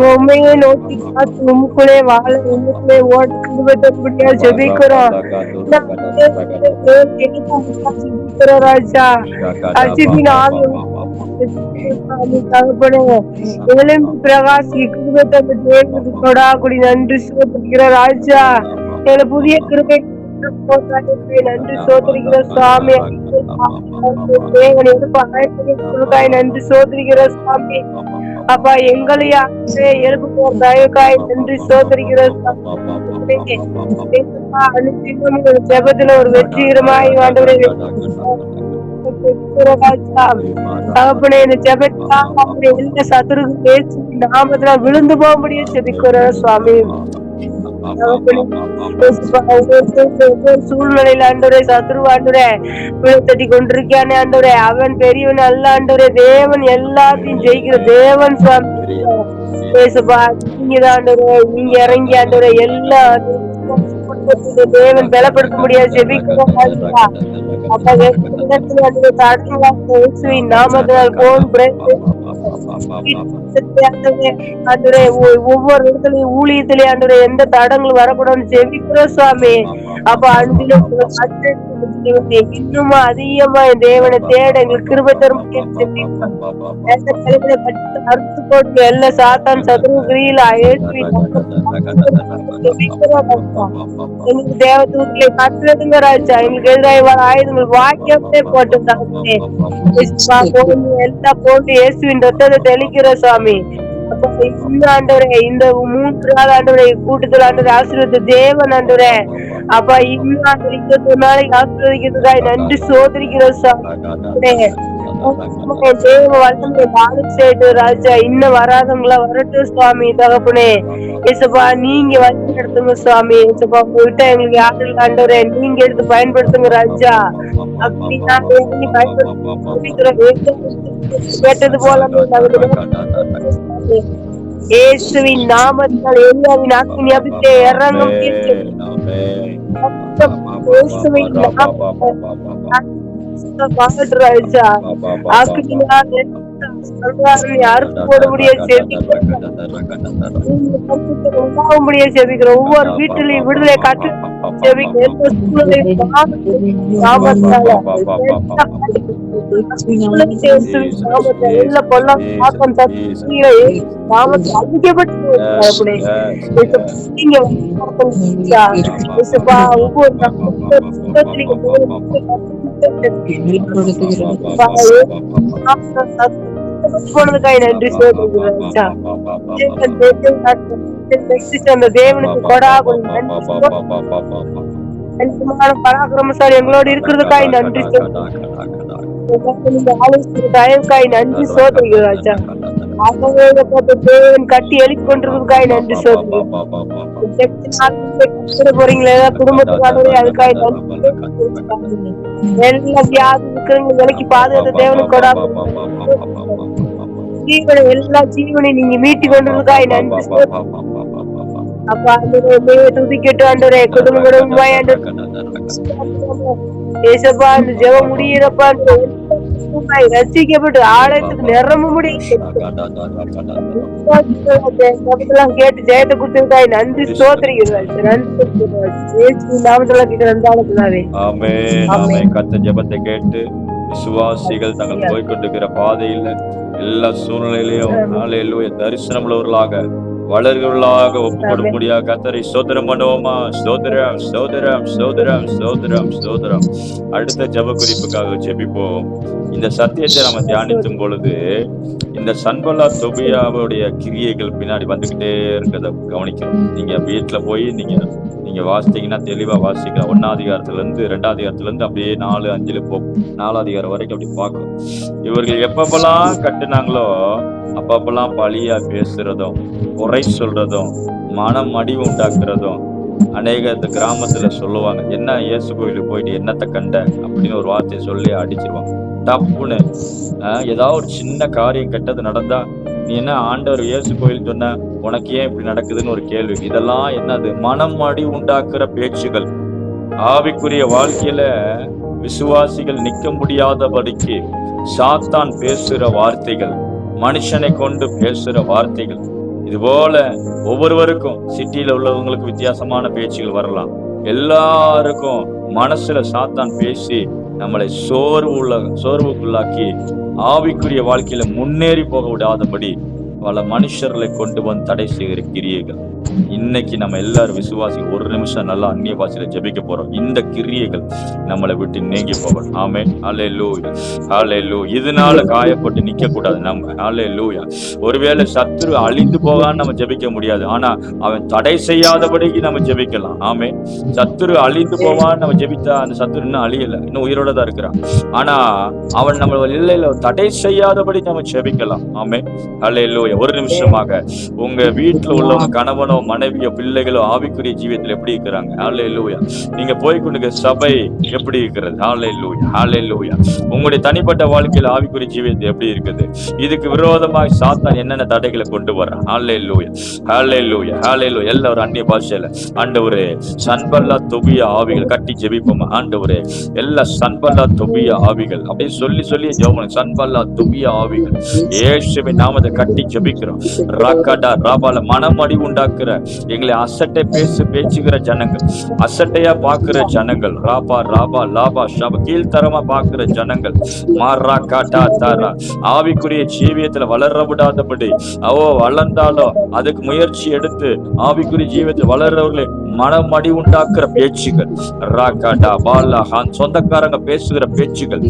உண்மையே நோக்கி காத்து உங்களுக்குள்ளே வாழ உங்களுக்குள்ளே ஓடுபடியா ஜெபிக்கிறோம் ராஜா பிரகாசி கொடாக்குடி நன்றி சோதரிக்கிற ராஜா எங்களை புதிய கிருபை நன்றி சோதரிக்கிற சுவாமி நன்றி சோதரிக்கிற சுவாமி அப்பா எங்களையா எழுப்பு தயவுக்காய் நன்றி சோதரிக்கிற ஜெபத்துல ஒரு வெற்றிகரமாய் ஆண்டவரே தகப்பனே இந்த ஜெபத்தால் எந்த சத்துருக்கு பேசி நாமத்துல விழுந்து போக முடியும் ஜெபிக்கிற சுவாமி சூழ்நிலையில ஆண்டவரே சத்ரு ஆண்டவரே விழுத்தட்டி கொண்டிருக்கானே ஆண்டவரே அவன் பெரியவன் அல்ல ஆண்டவரே தேவன் எல்லாத்தையும் ஜெயிக்கிற தேவன் சுவாமி ஆண்டவரே நீங்க இறங்கி ஆண்டவரே எல்லா தேவன் பலப்படுத்த முடியாது ஜெபிக்கிறோம் நாமத்தினால் ஒவ்வொரு இடத்துலயும் ஊழியத்திலே ஆண்டவரே எந்த தடங்களும் வரக்கூடாதுன்னு ஜெபிக்கிறோம் சுவாமி அப்ப அன்பிலும் இன்னும் அதிகமா தேவனை தேட எங்களுக்கு கிருபை தரும் எல்லா சாத்தான் சதுரகிரியில எங்களுக்கு தேவதூர்களை கட்டுறதுங்க ராஜா எங்களுக்கு எதிராக ஆயுதங்கள் வாக்கியமே போட்டு எல்லாம் போட்டு இயேசுவின் ரத்தத்தை தெளிக்கிற சுவாமி இந்த ஆண்டவரே இந்த 3 நாள் ஆண்டவரே கூட்டத்தில் ஆண்டவரே ஆசீர்வதித்த தேவன் ஆண்டவரே அப்பா இன்னும் ஆண்டவரே 21 நாளைக்கு ஆசீர்வதிக்கிறதுக்காக நன்றி சோதரிக்கிற ராஜா இன்னும் வராதவங்களா வரட்டும் சுவாமி தகப்பனே ஏசப்பா நீங்க வழி நடத்துங்க சுவாமி ஏசப்பா விட்டா எங்களுக்கு யாரும் ஆண்டவரே நீங்க எடுத்து பயன்படுத்துங்க ராஜா அப்படி கேட்டது போல இயேசுவின் நாமத்தால் எலியாவின் அக்கினி அபிஷே இறங்கும் இயேசுவின் ராஜா அக்கினியால் யாருக்கு போட முடியாது ஜெபிக்கிறோம் ஒவ்வொரு வீட்டிலையும் விடுதலை காற்று போனதுக்காக நன்றி அந்த தேவனுக்கு கொடா பராக்கிரமசாலி எங்களோடு இருக்கிறதுக்காய் நன்றி தயவுக்காய் நன்றி சோதரிகள் ராஜா தேவன் கட்டி எழுப்பி கொண்டிருக்கிறதுக்காய் நன்றி சோதரிகள் போறீங்களா குடும்பத்துக்காகவே அதுக்காய் நன்றி எல்லா வியாதி இருக்கிறவங்க விலைக்கு பாதுகாத்த தேவனுக்கு கொடா ஜீவனை எல்லா ஜீவனையும் நீங்க மீட்டி கொண்டிருக்காய் நன்றி அப்பா துதிக்கட்டும் ஆண்டவரே குடும்பம் ஏசப்பா அந்த ஜெபம் முடியிறப்பா ரசிக்கப்பட்டு ஆலயத்துக்கு நிரம்ப முடியும் கேட்டு ஜெயத்தை கொடுத்திருக்காய் நன்றி சோதரிகள் கத்த ஜெபத்தை கேட்டு விசுவாசிகள் தங்கள் போய்கொண்டிருக்கிற பாதையில எல்லா சூழ்நிலையிலையும் தரிசனம் உள்ளவர்களாக வளர்களாக ஒப்பு கொடுக்கும்படியாக கர்த்தரை ஸ்தோத்திரம் பண்ணுவோமா? ஸ்தோத்திரம், ஸ்தோத்திரம், ஸ்தோத்திரம், ஸ்தோத்திரம், ஸ்தோத்திரம். அடுத்த ஜெப குறிப்புக்காக ஜெபிப்போம். இந்த சத்தியத்தை நம்ம தியானிக்கும் பொழுது இந்த சன்பல்லா தொபியாவுடைய கிரியைகள் பின்னாடி வந்துகிட்டே இருக்கிறத கவனிக்கணும். நீங்க வீட்டுல போய் நீங்க வாசித்தீங்கன்னா தெளிவா வாசிக்கலாம். 1ஆம் அதிகாரத்துல இருந்து 2ஆம் அதிகாரத்துல இருந்து அப்படியே 4, 5 4ஆம் அதிகாரம் வரைக்கும் அப்படி பார்க்கணும். இவர்கள் எப்பப்பெல்லாம் கட்டுனாங்களோ அப்பப்பெல்லாம் பழியா பேசுறதும், குறை சொல்றதும், மனம் அடிவு உண்டாக்குறதும். அநேக இந்த கிராமத்துல சொல்லுவாங்க, என்ன இயேசு கோயிலுக்கு போயிட்டு என்னத்தை கண்ட அப்படின்னு ஒரு வார்த்தையை சொல்லி அடிச்சிருவாங்க. தப்புன்னு ஏதாவது ஒரு சின்ன காரியம் கெட்டது நடந்தா, நீ என்ன ஆண்டவர் இயேசு கோயில் சொன்ன, உனக்கு ஏன் இப்படி நடக்குதுன்னு ஒரு கேள்வி. இதெல்லாம் என்னது? மனம் அடி உண்டாக்குற பேச்சுகள். ஆவிக்குரிய வாழ்க்கையில விசுவாசிகள் நிக்க முடியாதபடிக்கு சாத்தான் பேசுற வார்த்தைகள், மனுஷனை கொண்டு பேசுற வார்த்தைகள். இது போல ஒவ்வொருவருக்கும் சிட்டியில உள்ளவங்களுக்கு வித்தியாசமான பேச்சுகள் வரலாம். எல்லாருக்கும் மனசுல சாத்தான் பேசி நம்மளை சோர்வுக்குள்ளாக்கி ஆவிக்குரிய வாழ்க்கையில முன்னேறி போக விடாதபடி பல மனுஷர்களை கொண்டு வந்து தடை செய்கிற கிரியைகள். இன்னைக்கு நம்ம எல்லாரும் விசுவாசி ஒரு நிமிஷம் நல்லா அந்நிய பாஷையில ஜெபிக்க போறோம். இந்த கிரியைகள் நம்மளை விட்டு நீங்கி போகணும். ஆமென். ஹல்லேலூயா, ஹல்லேலூயா. இதனால காயப்பட்டு நிக்க கூடாது நம்ம. ஹல்லேலூயா. ஒருவேளை சத்துரு அழிந்து போகான்னு நம்ம ஜெபிக்க முடியாது, ஆனா அவன் தடை செய்யாதபடிக்கு நம்ம ஜெபிக்கலாம். ஆமென். சத்துரு அழிந்து போவான்னு நம்ம ஜெபித்தா அந்த சத்துரு இன்னும் அழியல, இன்னும் உயிரோட தான் இருக்கிறான். ஆனா அவன் நம்ம இல்லையில தடை செய்யாதபடி நம்ம ஜெபிக்கலாம். ஆமென். ஹல்லேலூயா. ஒரு நிமிஷமாக உங்க வீட்டுல உள்ளவங்க கணவனோ மனைவியோ பிள்ளைகளோ ஆவிக்குரிய ஜீவியத்தில் எப்படி இருக்கிறாங்க? ஹல்லேலூயா. நீங்க போய்கொண்டிருக்கிற சபை எப்படி இருக்கிறது? ஹல்லேலூயா, ஹல்லேலூயா. உங்களுடைய தனிப்பட்ட வாழ்க்கையில ஆவிக்குரிய ஜீவியத்தில் எப்படி இருக்குது? இதுக்கு விரோதமாக சாத்தான் என்னென்ன தடைகளை கொண்டு வர்றான்? ஹல்லேலூயா, ஹல்லேலூயா, ஹல்லேலூயா. எல்லாரும் அந்நிய பாஷையில ஆண்டவரே சன்பல்லா தொபியா ஆவிகள் கட்டி ஜெபிப்போம். ஆண்டவரே எல்லா சன்பல்லா தொபியா ஆவிகள் அப்படியே சொல்லி ஜெபம். சன்பல்லா தொபியா ஆவிகள் இயேசுவின் நாமத்தை கட்டி ஜெபிக்கிறோம். ராக்காடா ராபால மனமடி உண்டாக்குற எங்களை அசட்டை பேச்சுகிற ஜனங்கள், அசட்டையா பாக்குற ஜனங்கள், ராபா ராபா லாபா ஷாபா கீழ்த்தரமா பாக்குற ஜனங்கள், மாரா காட்டா தாரா ஆவிக்குரிய ஜீவியத்துல வளர விடாதபடி வளர்ந்தாலும் அதுக்கு முயற்சி எடுத்து ஆவிக்குரிய ஜீவியத்தில் வளர்றவர்களே மனமடி உண்டாக்குற பேச்சுகள், ராகாடா பாலா சொந்தக்காரங்க பேசுகிற பேச்சுகள்,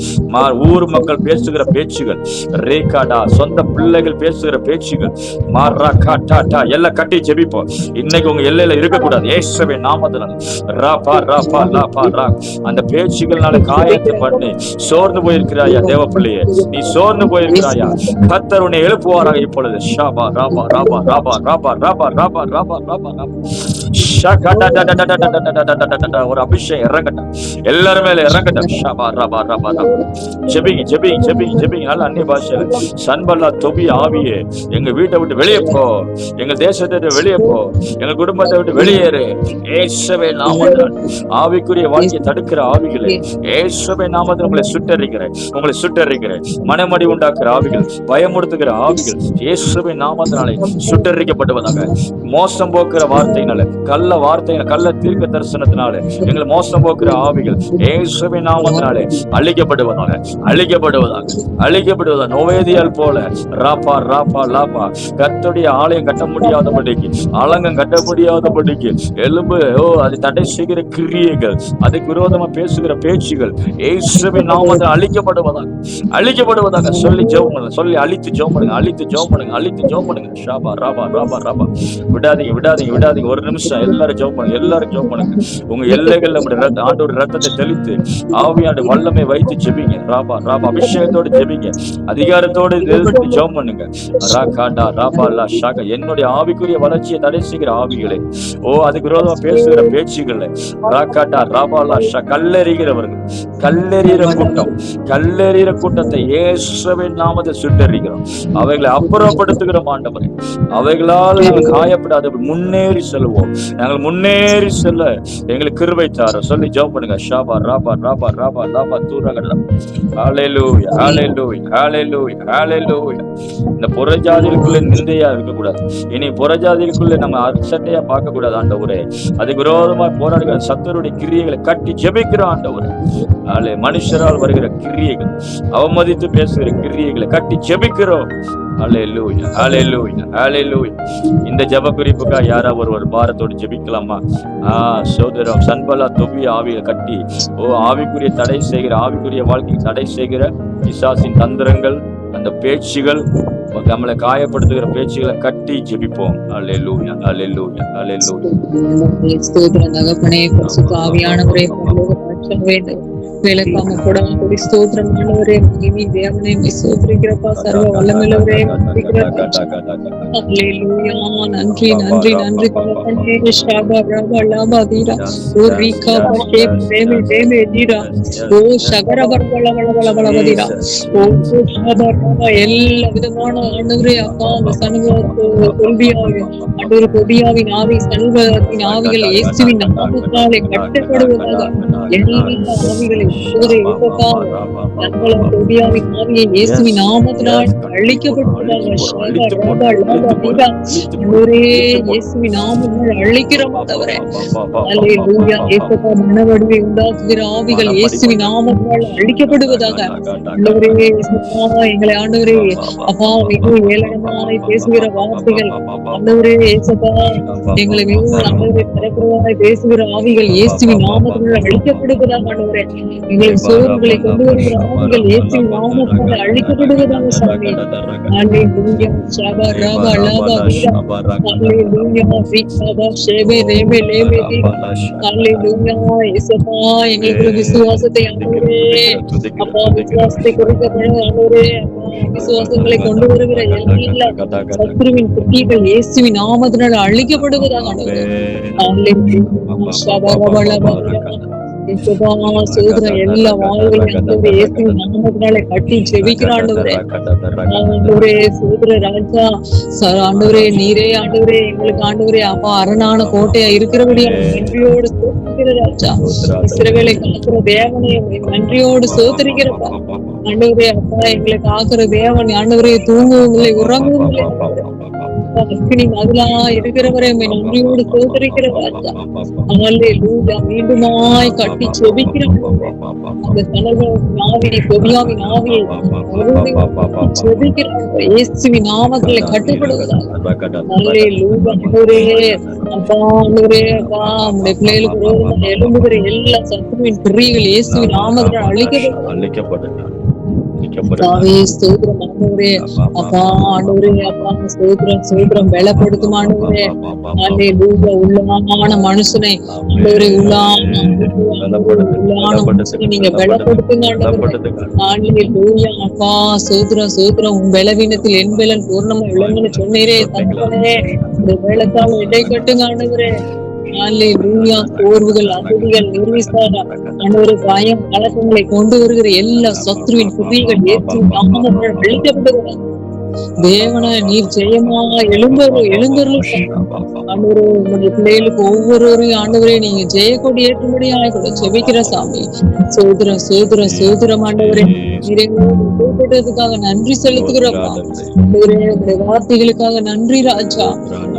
ஊர் மக்கள் பேசுகிற பேச்சுகள், ரேகாடா சொந்த பிள்ளைகள் பேசுகிற பேச்சுகள், மாரா காட்டாட்டா எல்லாம் கட்டி ஜெபிப்போம். இன்னைக்கு உங்க எல்லையில இருக்கக்கூடாது. இயேசுவே நாமத்தினால ராபா ராபா லாபா ரா அந்த பேச்சுகள்னால காயத்தை பண்ணி சோர்ந்து போயிருக்கிறாயா தேவ பிள்ளையே? நீ சோர்ந்து போயிருக்கிறாயா? கர்த்தர் உன்னை எழுப்புவாராக இப்பொழுது. ஷாபா ராபா ராபா ராபா ராபா ராபா ராபா ராபா ராபா ராபா ஒரு அபிஷேகம் இறங்கட்டும், எல்லாரும் மேல இறங்கட்டும். ஷாபா ராபா ராபா ராபா. ஜெபிங்க ஜெபிங்க ஜெபிங்க ஜெபிங்க. நல்ல அந்நிய பாஷையில சன்பல்லா தொபி ஆவியே எங்க வீட்டை விட்டு வெளியே போ, எங்க தேசத்தை விட்டு வெளியே போ, எங்க குடும்பத்தை விட்டு வெளியேறு. இயேசுவே நாமத்தில் ஆவிக்குரிய வாழ்க்கையை தடுக்கிற ஆவிகளே இயேசுவே நாமத்தில் உங்களை சுட்டரிக்கிறேன். மனமடி உண்டாக்குற ஆவிகள், பயமுறுத்துகிற ஆவிகள் இயேசுவே நாமத்தினாலே சுட்டரிக்கப்படுவதாக. மோசம் போக்குற வார்த்தையினால, கள்ள வார்த்தையினால, கள்ள தீர்க்க தரிசனத்தினாலே எங்களை மோசம் போக்குற ஆவிகள் இயேசுவே நாமத்தினாலே அழிக்கப்படுவதாக. நோவேதியால் போல ராபா ராபா லாபா கர்த்தருடைய ஆலயம் கட்ட முடியாதபடிக்கு, அலங்கம் கட்ட முடியாதபடிக்கு எலும்பு அது தடை செய்கிற கிரியைகள், அதுக்கு விரோதமா பேசுகிற பேச்சுகள் இயேசுவின் நாமத்தில் அழிக்கப்படுவதாக சொல்லி ஜெபம் பண்ணுங்க. சொல்லி அழித்து ஜெபம் பண்ணுங்க. ஷாபா ராபா ராபா ராபா. விடாதீங்க. ஒரு நிமிஷம் எல்லாரும் ஜெபம் பண்ணுங்க. உங்க எல்லைகள் ஆண்டவர் ரத்தத்தை தெளித்து ஆவியாண்டு வல்லமை வைத்து ஜெபிங்க. ராபா ராபா அபிஷேகத்தோடு ஜெபிங்க, அதிகாரத்தோடு ஜெபம் பண்ணுங்க. ராகாடா ராபா லா ஷாகா என்னுடைய ஆவிக்குரிய வளர்ச்சியை தடை செய்கிற ஆவிகளை அதுக்கு விரோதமா பேசுகிற பேச்சுகளை ராகாடா ராபா லா ஷா கல்லெறிகிறவர்கள், கல்லெறிகிற கூட்டத்தை இயேசுவின் நாமத்தை சுட்டெரிக்கிறோம். அவைகளை அப்புறப்படுத்துகிறோம் ஆண்டவரே. அவைகளால் நாங்கள் காயப்படாத முன்னேறி செல்வோம். நாங்கள் முன்னேறி செல்ல எங்களுக்கு கிருபை தாரும் சொல்லி ஜெபம் பண்ணுங்க. ஷாபா ராபா ராபா ராபா லாபா தூரகடா. ஹல்லேலூயா, ஹல்லேலூயா, ஹல்லேலூயா, ஹல்லேலூயா. இந்த புறஜாதிகளுக்குள்ள நிந்தையா இருக்கக்கூடாது. இனி புறஜாதிகளுக்குள்ள நம்ம அசட்டையா பார்க்க கூடாது ஆண்டவரே. அதுக்கு விரோதமா போராடுகிற சத்துருடைய கிரியைகளை கட்டி ஜெபிக்கிறோம் ஆண்டவரே. மனுஷரால் வருகிற கிரியைகள், அவமதித்து பேசுகிற கிரியைகளை கட்டி ஜெபிக்கிறோம். ஹalleluya ஹalleluya ஹalleluya. இந்த ஜெப குறிப்புக்காக யாரா ஒரு பாரத்தோடு ஜெபிக்கலாமா? சோதரம் சன்பலா தொபி ஆவியை கட்டி ஆவிக்குரிய தடை செய்கிற ஆவிக்குரிய வாழ்க்கையை தடை செய்கிற பிசாசின் தந்திரங்கள், அந்த பேச்சுகள், நம்மளை காயப்படுத்துகிற பேச்சுகளை கட்டி ஜெபிப்போம். ஹalleluya ஹalleluya ஹalleluya. ஸ்தோத்திரம் தகப்பனே, பரிசுத்த ஆவியானவரே, பரலோக ராஜ்யம் வேண்டும் விளக்காம கூடாம கூடி ஸ்தோத்திரம் ஆண்டவரே, மகிமை தேவனே, ஸ்தோத்திரிக்கிறப்பா, சர்வ வல்லமையுள்ளவரே, ஹalleluya. நன்றி நன்றி நன்றி தகப்பனே. ஷாபா ரபா லாபா தீரா ஓ ரீகா பஷே பிரேமே தேமே தீரா ஓ ஷகர பர்பல பல பல தீரா ஓ ஷாபா ரபா. எல்லா விதமான ஆண்டவரே அப்பா, அந்த சனுவத்து கொல்வியாவி ஆண்டவரே, கொடியாவின் ஆவி, சனுவத்தின் ஆவிகள் இயேசுவின் நாமத்தாலே கட்டப்படுவதாக. எல்லா ஆவிகளை இயேசுவின் நாமத்தினால் அழிக்கப்படுவதாக. இயேசுவின் நாமத்தினால் அழிக்கிறோம் தவிர மனவடிவை உண்டாக்குகிற ஆவிகள் இயேசுவின் நாமத்தினால் அழிக்கப்படுவதாக. எங்களை ஆண்டவரே அப்பா, மிகவும் ஏளனமாய் பேசுகிற வார்த்தைகள் ஆண்டவரே ஏசப்பா, எங்களை மிகவும் ஆண்டவரை பரப்புறவாய் பேசுகிற ஆவிகள் இயேசுவின் நாமத்தினால் அழிக்கப்படுவதாக. ஆண்டவரே, எங்களை சோர்வுகளை கொண்டு வருகிற ஆவிகள் இயேசுவின் நாமத்தினால் அழிக்கப்படுவதாக சாமி. ஹalleluya ஷாபா ரபா லாபா வீரா ஹalleluya ரீகாபா ஷேபே ரேபே லேபே ஹalleluya. இயேசுப்பா, எங்களுக்கு விசுவாசத்தை ஆண்டவரே அப்பா, விசுவாசத்தை கொடுக்கப்பட ஆண்டவரே விசுவாசங்களை கொண்டு வருகிற எல்லா சத்துருவின் குட்டிகள் இயேசுவின் நாமத்தினால் அழிக்கப்படுவதாக ஆண்டவரே. ஹalleluya ஷாபா ரபா லாபா சோதர எல்லா வாய்களையும் இயேசுவின் நாமத்தினாலே கட்டி ஜெபிக்கிறான் ஆண்டவரே. ஆண்டவரே சோதர ராஜா ஆண்டவரே, நீரே ஆண்டவரே எங்களுக்கு ஆண்டவரே அப்பா அரணான கோட்டையா இருக்கிறபடியா நன்றியோடு சோதரிக்கிற ராஜா. இஸ்ரவேலை காக்கிற தேவனை நன்றியோடு சோதரிக்கிறப்பா ஆண்டவரே. அப்பா, எங்களை காக்கிற தேவன் ஆண்டவரே, தூங்கவும் இல்லை உறங்கவும் இல்லை அக்கினி மகளா இருக்கிறவரை நன்றியோடு சோதரிக்கிற ராஜா. ஹalleluya. மீண்டுமாய் கட்டி செபிக்கிறோம். அந்த கனவின் ஆவியை, பொவியாவின் ஆவியை செபிக்கிறோம். இயேசுவின் நாமத்திலே கட்டுப்படுவதாக. ஹalleluya. அப்பா ஆண்டவரே அப்பா, உம்முடைய பிள்ளைகளுக்கு விரோதமாக எழும்புகிற எல்லா சத்துருவின் கிரியைகள் இயேசுவின் நாமத்தினால் அழிக்கப்படுகிறது. ஸ்தோத்திரம் ஆண்டவரே அப்பா, ஆண்டவரே அப்பா, ஸ்தோத்திரம் ஸ்தோத்திரம் பலப்படுத்தும் ஆண்டவரே. ஹalleluya. உள்ளான மனுஷனை ஆண்டவரே, உள்ளான மனுஷனை நீங்க பலப்படுத்துங்க ஆண்டவரே. ஹalleluya அப்பா, ஸ்தோத்திரம் ஸ்தோத்திரம். உன் பலவீனத்தில் என் பலன் பூர்ணமா விளங்குன்னு சொன்னீரே தகப்பனே. இந்த வேளைக்கால இடை கட்டுங்க ஆண்டவரே. ஹalleluya. சோர்வுகள், அசதிகள், நிர்விசார ஆண்டவரே, காயம், கலக்கங்களை கொண்டு வருகிற எல்லா சத்துருவின் குதிகள் இயேசுவின் நாமத்தினால் அழிக்கப்படுகிறார். தேவன நீர் ஜெயமா எழுந்தருளும் ஆண்டவரே. உங்களுடைய பிள்ளைகளுக்கு ஒவ்வொருவரையும் ஆண்டவரே நீங்க ஜெயக்கொடி ஏற்றும்படியாக கூட செபிக்கிற சாமி. சோதரம் சோதரம் சோதரம் ஆண்டவரே, நீரேற்றதுக்காக நன்றி செலுத்துகிறப்பா ஆண்டவரே. உங்களுடைய வார்த்தைகளுக்காக நன்றி ராஜா.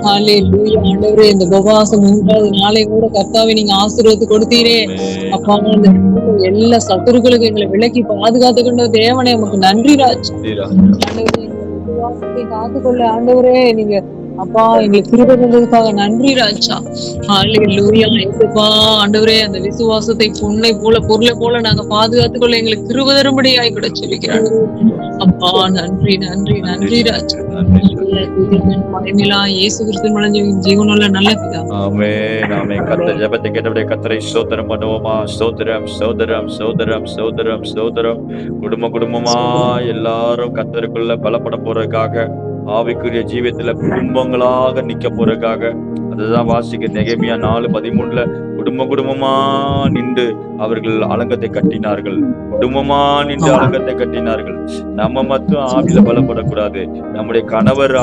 ஹalleluya ஆண்டவரே. இந்த உபவாசம் 3வது நாளை கூட கர்த்தாவே நீங்க ஆசீர்வாதத்தை கொடுத்தீரே அப்பா. அந்த எல்லா சத்துருக்களுக்கு எங்களை விலக்கி பாதுகாத்து கொண்ட தேவனே உமக்கு நன்றி ராஜா. ஆண்டவரே, காத்துக்கொள்ள ஆண்டவரே நீங்க அப்பா எங்களுக்கு கிருபை தந்ததுக்காக நன்றி ராஜா. ஹalleluya ஆண்டவரே, அந்த விசுவாசத்தை பொன்னை போல பொருளை போல நாங்க பாதுகாத்துக்கொள்ள எங்களுக்கு கிருபை தரும்படியாய் கூட செபிக்கிறோம் அப்பா. நன்றி நன்றி நன்றி ராஜா. இயேசு கிறிஸ்துவின் மூலம் ஜீவனுள்ள நல்ல பிதா. ஆமென் ஆமென். கர்த்தர் ஜெபத்தை கேட்டபடியே கர்த்தரை ஸ்தோத்திரம் பண்ணுவோமா? ஸ்தோத்திரம் ஸ்தோத்திரம் ஸ்தோத்திரம் ஸ்தோத்திரம் ஸ்தோத்திரம். குடும்பமா எல்லாரும் கர்த்தருக்குள்ள பலப்பட போறதுக்காக, ஆவிக்குரிய ஜீவியத்துல குடும்பங்களாக நிக்க போறதுக்காக, அதுதான் வாசிக்க நெகேமியா 4:13 குடும்பமா நின்று அவர்கள் அலங்கத்தை கட்டினார்கள். குடும்பமா நின்று அலங்கத்தை கட்டினார்கள். நம்ம மட்டும் ஆவில பலப்படக்கூடாது. நம்முடைய கணவர்,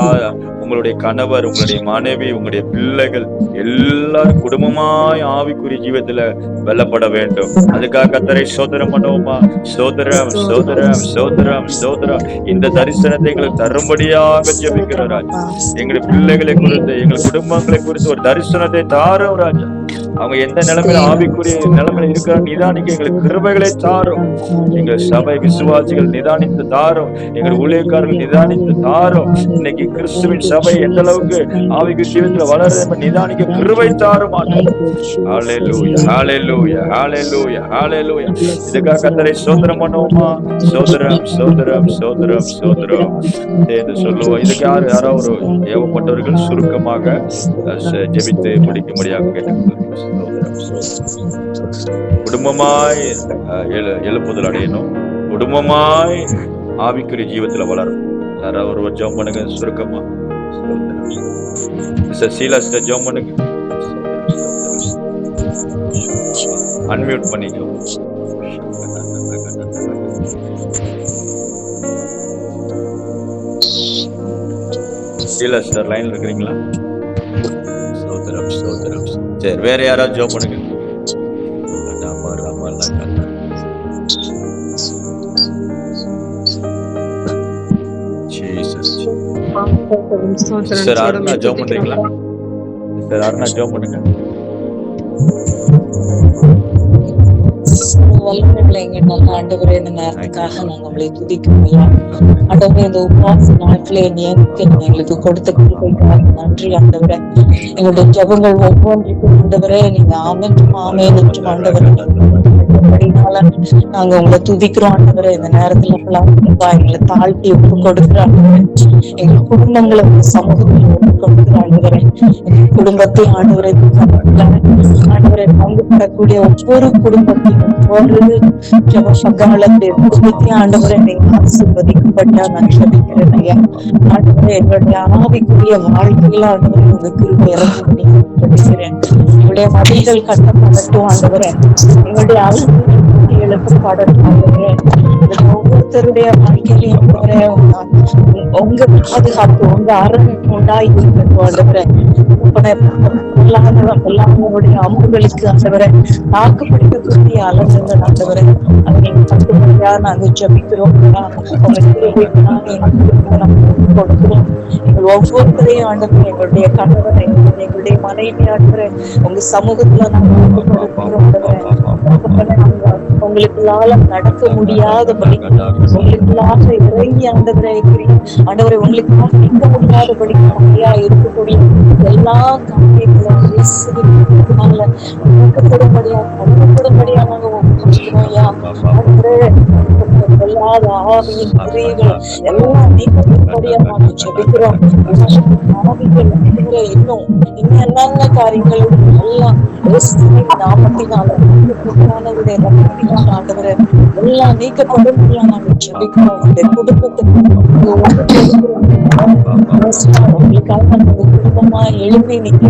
உங்களுடைய கணவர், உங்களுடைய மனைவி, உங்களுடைய பிள்ளைகள் எல்லாரும் குடும்பமாய் ஆவிக்குரிய ஜீவத்துல பலப்பட வேண்டும். அதுக்காக கர்த்தரை ஸ்தோத்திரம் பண்ணுவோமா? ஸ்தோத்திரம் ஸ்தோத்திரம் ஸ்தோத்திரம் ஸ்தோத்திரம். இந்த தரிசனத்தை எங்களுக்கு தரும்படியாக ஜெபிக்கிறோம் ராஜா. எங்களுடைய பிள்ளைகளை குறித்து, எங்கள் குடும்பங்களை குறித்து ஒரு தரிசனத்தை தாரோம் ராஜா. அவங்க எந்த நிலைமையில ஆவிக்குரிய நிலைமையில இருக்கிற நிதானிக்க எங்களுக்கு கிருபைகளை தாரும். எங்கள் சபை விசுவாசிகள் நிதானித்து தாரும். எங்கள் ஊழியக்காரர்கள் நிதானித்து தாரும். இன்னைக்கு கிறிஸ்துவின் சபை எந்த அளவுக்கு ஆவிக்கு ஜீவத்துல வளர நிதானிக்க கிருபை தாரும். ஹல்லேலூயா, ஹல்லேலூயா, ஹல்லேலூயா, ஹல்லேலூயா. இதுக்காக கர்த்தரை ஸ்தோத்திரம் பண்ணுவோமா? ஸ்தோத்திரம், ஸ்தோத்திரம், ஸ்தோத்திரம், ஸ்தோத்திரம் என்று சொல்லுவோம். இதுக்கு யாராவது ஒரு ஏவப்பட்டவர்கள் சுருக்கமாக ஜெபித்து முடிக்கும்படியாக கேட்டுக்கொள்கிறோம். குடும்பமாய் எழுப்புதல் அடையணும், குடும்பமாய் ஆவிக்குரிய ஜீவத்துல வளரும். யாராவது ஒருவர் ஜெபம் பண்ணுங்க சுருக்கமா. சீலா ஜெபம் பண்ணுங்க, அன்மியூட் பண்ணிக்கோ. சீலா சார் லைன்ல இருக்கிறீங்களா? சரி, வேற யாராவது ஜெபம் பண்ணுங்க. சார் அருணா ஜெபம் பண்றீங்களா? சார் அருணா ஜெபம் பண்ணுங்க. வல்லமைகளை எங்க நல்ல ஆண்டவரே, இந்த நேரத்துக்காக நாங்க உங்களை துதிக்கிறோம். ஆண்டவரே, இந்த உபவாச நாட்களே நியமிக்க நீங்க எங்களுக்கு கொடுத்த கிருபைக்காக நன்றி ஆண்டவரே. எங்களுடைய ஜெபங்கள் ஒவ்வொன்றுக்கும் ஆண்டவரே நீங்க ஆமென் ஆமென் என்று ஆண்டவரே நாங்க உங்களை துதிக்கிறோம் ஆண்டவரே. இந்த நேரத்துல எங்களை தாழ்த்தி ஒப்பு கொடுக்குறாங்க. எங்க குடும்பங்களை சமூகத்தில் ஒப்பு கொடுக்குறாங்க. எங்க குடும்பத்தை ஆண்டவரை ஆண்டவரை பங்கு பெறக்கூடிய ஒவ்வொரு குடும்பத்தையும் ஒவ்வொரு ஜபகாலத்தை குடும்பத்தையும் ஆண்டவரை நீங்க ஆசீர்வதிக்கப்பட்டா நான் ஜெபிக்கிறேன் ஐயா. ஆண்டவரை எங்களுடைய ஆவிக்குரிய வாழ்க்கையில ஆண்டவரை உங்க கிருபை இறங்கி ஜெபிக்கிறேன். எங்களுடைய மதில்கள் கட்டப்படட்டும் ஆண்டவரை, எங்களுடைய எழுப்பப்படட்டும் ஆண்டவரே. ஒவ்வொருத்தருடைய வாழ்க்கையிலையும் உங்க பாதுகாப்பு உங்க அரண் உண்டாய் இருக்கட்டும் ஆண்டவரே. எல்லாருடைய அம்புகளுக்கு ஆண்டவரை தாக்குப்பிடிக்கக்கூடிய அலங்கங்கள் ஆண்டவரை அதை நீங்க கட்டுப்படியா நாங்க ஜபிக்கிறோம். கொடுக்கிறோம் எங்கள் ஒவ்வொருத்தரையும் ஆண்டவரை, எங்களுடைய கணவரை, எங்களுடைய மனைவி ஆண்டவரை உங்க சமூகத்துல நாங்க உங்களுக்குள்ளால நடக்க முடியாதபடி, உங்களுக்குள்ளாக இறங்கி ஆண்டவரை ஆண்டவரை உங்களுக்காக நிற்க முடியாதபடி நிறையா இருக்கக்கூடிய எல்லா காரியங்களும் கொடுப்படியா கொடுப்படியா நாங்க ஒப்புக்கிறோம் ஐயா. எல்லாத ஆவியின் பிரிவுகள் எல்லாம் நீக்கப்படியா நாங்க ஜெபிக்கிறோம். ஆவிகள் இன்னும் என்னென்ன காரியங்கள் எல்லாம் நாமத்தினால ஆண்டவரை எல்லாம் நீக்கப்படும் நாங்க ஜெபிக்கிறோம். குடும்பத்துக்கு குடும்பமா எழுப்பி நிக்க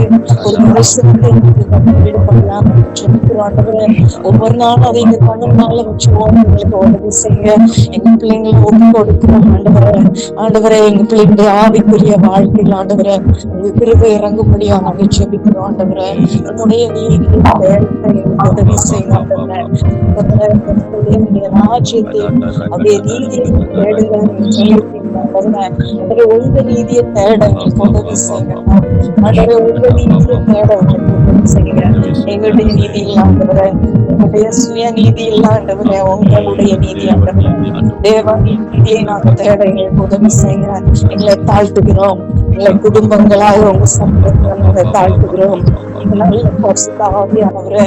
ஒரு தரிசனத்தை ஈடுபடலாம் ஜெபிக்கிறோம் ஆண்டவரை. ஒவ்வொரு நாளும் அதை எங்க கண்ணுனால வச்சுவோம். எங்களுக்கு உதவி செய்ய எங்க பிள்ளைங்களை ஒப்பு கொடுக்கிறோம் ஆண்டவரை. ஆண்டவரை எங்க பிள்ளைங்களுடைய ஆவிக்குரிய வாழ்க்கையில் ஆண்டவரை உங்க கிருபை இறங்கும்படியா நாங்க ஜெபிக்கிறோம் ஆண்டவரை. என்னுடைய நீதியை உதவி செய்யும் ஆண்டவரை. ராஜ்யத்தை அப்படியே நீதியை தேடுங்க உங்க நீதியை தேட எங்களுக்கு உதவி செய்யணும். உங்க நீதியை தேட எங்களுக்கு உதவி செய்யுங்க. எங்களுடைய நீதி இல்லாண்டவரை, எங்களுடைய சுய நீதி இல்லாண்டவரை, உங்களுடைய நீதி ஆண்டவரை, தேவனின் நீதியை நாங்கள் தேட எங்களுக்கு உதவி செய்யுங்க. எங்களை தாழ்த்துகிறோம். எங்களை குடும்பங்களாக உங்க சமூகத்தை நாங்கள் தாழ்த்துகிறோம். நல்ல பரிசுத்தாவியானவரே,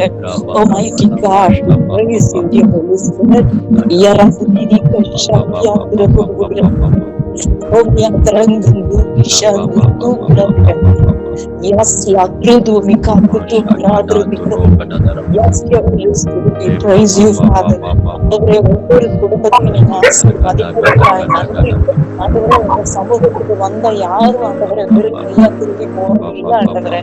oh mighty God, praise you dear Holy Spirit. Yarasinidical Shamya Omnia Trangu Ishangu Yes, la Trudu Mikakutu Radru Yes, we praise you, Father. ஒவ்வொரு குடும்பத்தையும் ஆண்டவரை சமூகத்துக்கு வந்த யாரும் ஆண்டவரை வெறும் கையா திரும்பி போகல ஆண்டவரை.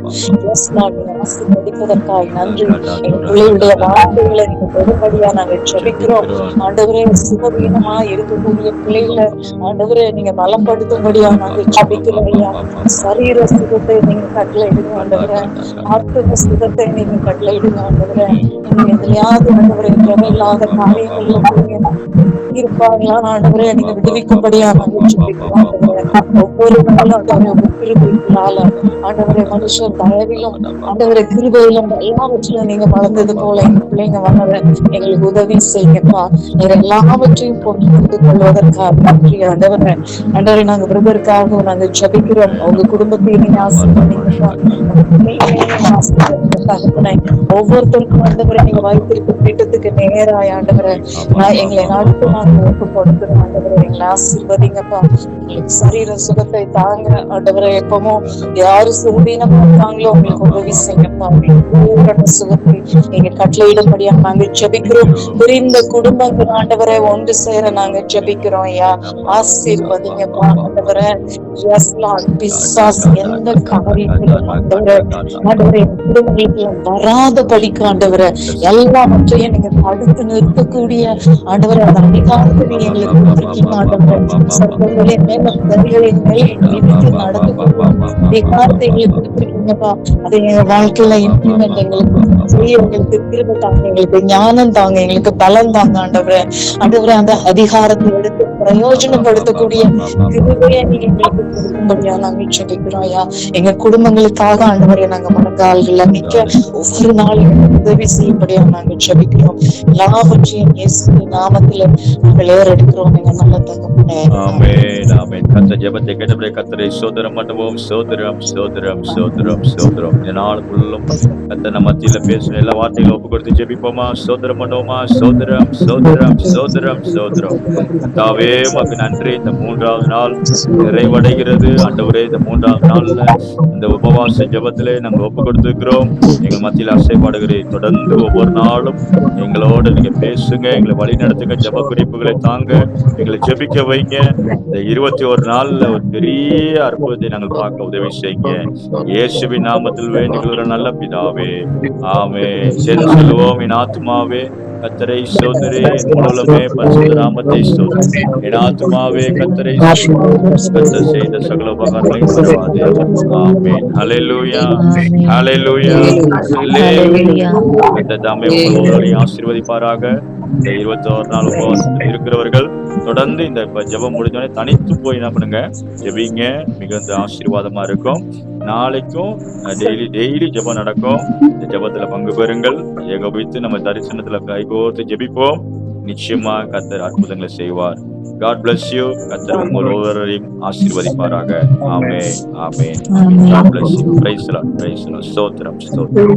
எஸ் நான் ஆசீர்வதிப்பதற்காக நன்றி. எங்க பிள்ளைகளுடைய வார்த்தைகளை நீங்க பெரும்படியா நாங்கள் ஜெபிக்கிறோம் ஆண்டவரே. சுகவீனமா இருக்கக்கூடிய பிள்ளைகளை ஆண்டவரை நீங்க பலப்படுத்தும்படியா நாங்கள் ஜெபிக்கிறோம் ஐயா. சரீர சுகத்தை நீங்க கட்டளை இடுங்க ஆண்டவரை. ஆத்ம சுகத்தை நீங்க கட்டளை இடுங்க ஆண்டவரை. நீங்க எதிலையாவது ஆண்டவரை தேவையில்லாத காரியங்கள்ல இருப்பாங்களா ஆண்டவரை நீங்க விடுவிக்கும்படியா நாங்கள் ஜெபிக்கிறோம் ஆண்டவரை. ஒவ்வொரு நாளும் ஆண்டவரே கிருபையினால ஆண்டவரே மனுஷர் தயவிலும் ஆண்டவரை கிருபையிலும் எல்லாவற்றையும் நீங்க வளர்ந்தது போல எங்க பிள்ளைங்க வளர எங்களுக்கு உதவி செய்யுங்கப்பா. நீங்க எல்லாவற்றையும் பொறுத்து கொள்வதற்காக நன்றி ஆண்டவரே. ஆண்டவரை நாங்க விருதற்காக நாங்க ஜபிக்கிறோம். உங்க குடும்பத்தை நீங்க ஆசீர்வதிங்கப்பா. ஆசீர்வதிங்க. ஒவ்வொருத்தருக்கும் ஆண்டவரை நீங்க வைத்திருக்கும் திட்டத்துக்கு நேராய் ஆண்டவரை எங்களை நடத்து நாங்க ஒப்பு கொடுக்கிறோம். ஆண்டவரை எங்களை ஆசீர்வதிங்கப்பா. எங்களுக்கு சரீர சுகத்தை தாங்க ஆண்டவரை. எப்பவும் யாரு சுகவீனமா இருக்காங்களோ உங்களுக்கு உதவி செய்யப்பா. பூரண சுகத்தை நீங்க கட்டளையிடும்படியா நாங்க ஜெபிக்கிறோம். பிரிந்த குடும்பங்கள் ஆண்டவரை ஒன்று சேர நாங்க ஜெபிக்கிறோம். ஐயா ஆசீர்வதிங்கப்பா ஆண்டவரை. பிசாசு எந்த காரியத்திலும் ஆண்டவரை குடும்பங்களுக்கு வராதபடிக்கு ஆண்டவரை எல்லாவற்றையும் நீங்க தடுத்து நிறுத்தக்கூடிய ஆண்டவரை அந்த அதிகாரத்தை நீங்க எங்களுக்கு கொடுத்திருக்கீங்க ஆண்டவரை. சர்வங்களின் மேல கதிகளின் மேல எதிர்த்து நடக்கக்கூடிய அதிகாரத்தை எங்களுக்கு கொடுத்திருக்கீங்கப்பா. அதை எங்க வாழ்க்கையில இம்ப்ளிமெண்ட் எங்களுக்கு செய்ய எங்களுக்கு கிருபை தாங்க, எங்களுக்கு ஞானம் தாங்க, எங்களுக்கு பலம் தாங்க ஆண்டவரை. ஆண்டவரை அந்த அதிகாரத்தை எடுத்து பிரயோஜனப்படுத்தக்கூடிய கிருபையை நீங்க எங்களுக்கு கொடுக்கும்படியா நாங்க ஜெபிக்கிறோம். ஐயா எங்க குடும்பங்களுக்காக ஆண்டவரை நாங்க முழங்கால்கள்ல நிக்க ஒவ்வொரு நாளும் உதவி செய்யும்படியா நாங்க ஜெபிக்கிறோம். எல்லாவற்றையும் இயேசுவின் நாமத்தில நாங்கள் ஏறெடுக்கிறோம். எங்க நல்ல தகப்பனே. ஆமென் ஆமென். கர்த்தர் ஜெபத்தை கேட்டபடி கர்த்தரை ஸ்தோத்திரம் பண்ணுவோம். ஸ்தோத்திரம் ஸ்தோத்திரம் ஸ்தோத்திரம் ஸ்தோத்திரம். இந்த நாள் ஃபுல்லும் கர்த்தர் நம்ம மத்தியில பேசுற எல்லா வார்த்தைகளும் ஒப்பு கொடுத்து ஜெபிப்போமா? ஸ்தோத்திரம் பண்ணுவோமா? ஸ்தோத்திரம் ஸ்தோத்திரம் ஸ்தோத்திரம் ஸ்தோத்திரம். கர்த்தாவே உமக்கு நன்றி. இந்த 3வது நாள் நிறைவடைகிறது ஆண்டவரே. இந்த 3வது நாள்ல இந்த உபவாச ஜெபத்திலே நாங்கள் ஒப்பு கொடுத்துக்கிறோம். எங்கள் மத்தியில் அசைப்பாடுகிறேன். தொடர்ந்து ஒவ்வொரு நாளும் எங்களோட நீங்க பேசுங்க, எங்களை வழி நடத்துங்க, ஜெப குறிப்புகளை தாங்க, எங்களை ஜெபிக்க வைங்க. இந்த 21 நாள்ல ஒரு பெரிய அற்புதத்தை நாங்கள் பார்க்க உதவி செய்யுங்க. இயேசுவின் நாமத்தில் வேண்டுகிற நல்ல பிதாவே ஆமென். சேர்ந்து சொல்லுவோம். என் ஆத்துமாவே கர்த்தரை ஸ்தோத்திரி, என் முழுமே பரிசுத்த நாமத்தை ஸ்தோத்திரி. என் ஆத்துமாவே கர்த்தரை கர்த்தர் செய்த சகல உபகாரங்களையும் மறவாதே. ஆமென். ஹல்லேலூயா ஹல்லேலூயா ஹல்லேலூயா. கர்த்தர் தாமே உங்களை ஆசீர்வதிப்பாராக. இந்த 21 நாள் உபவாசத்தில் இருக்கிறவர்கள் தொடர்ந்து இந்த ஜெபம் முடிஞ்சோடனே தனித்து போய் என்ன பண்ணுங்க, ஜெபிங்க. மிகுந்த ஆசீர்வாதமா இருக்கும். நாளைக்கும் டெய்லி ஜெபம் நடக்கும். இந்த ஜெபத்துல பங்கு பெறுங்கள். ஏகோபித்து நம்ம தரிசனத்துல கைகோர்த்து ஜெபிப்போம். நிச்சயமா கர்த்தர் அற்புதங்களை செய்வார். God bless you. கர்த்தர் உங்கள் ஒவ்வொருவரையும் ஆசீர்வதிப்பாராக. ஆமென் ஆமென். God bless you. Praise the Lord. Praise the Lord. ஸ்தோத்திரம் ஸ்தோத்திரம்.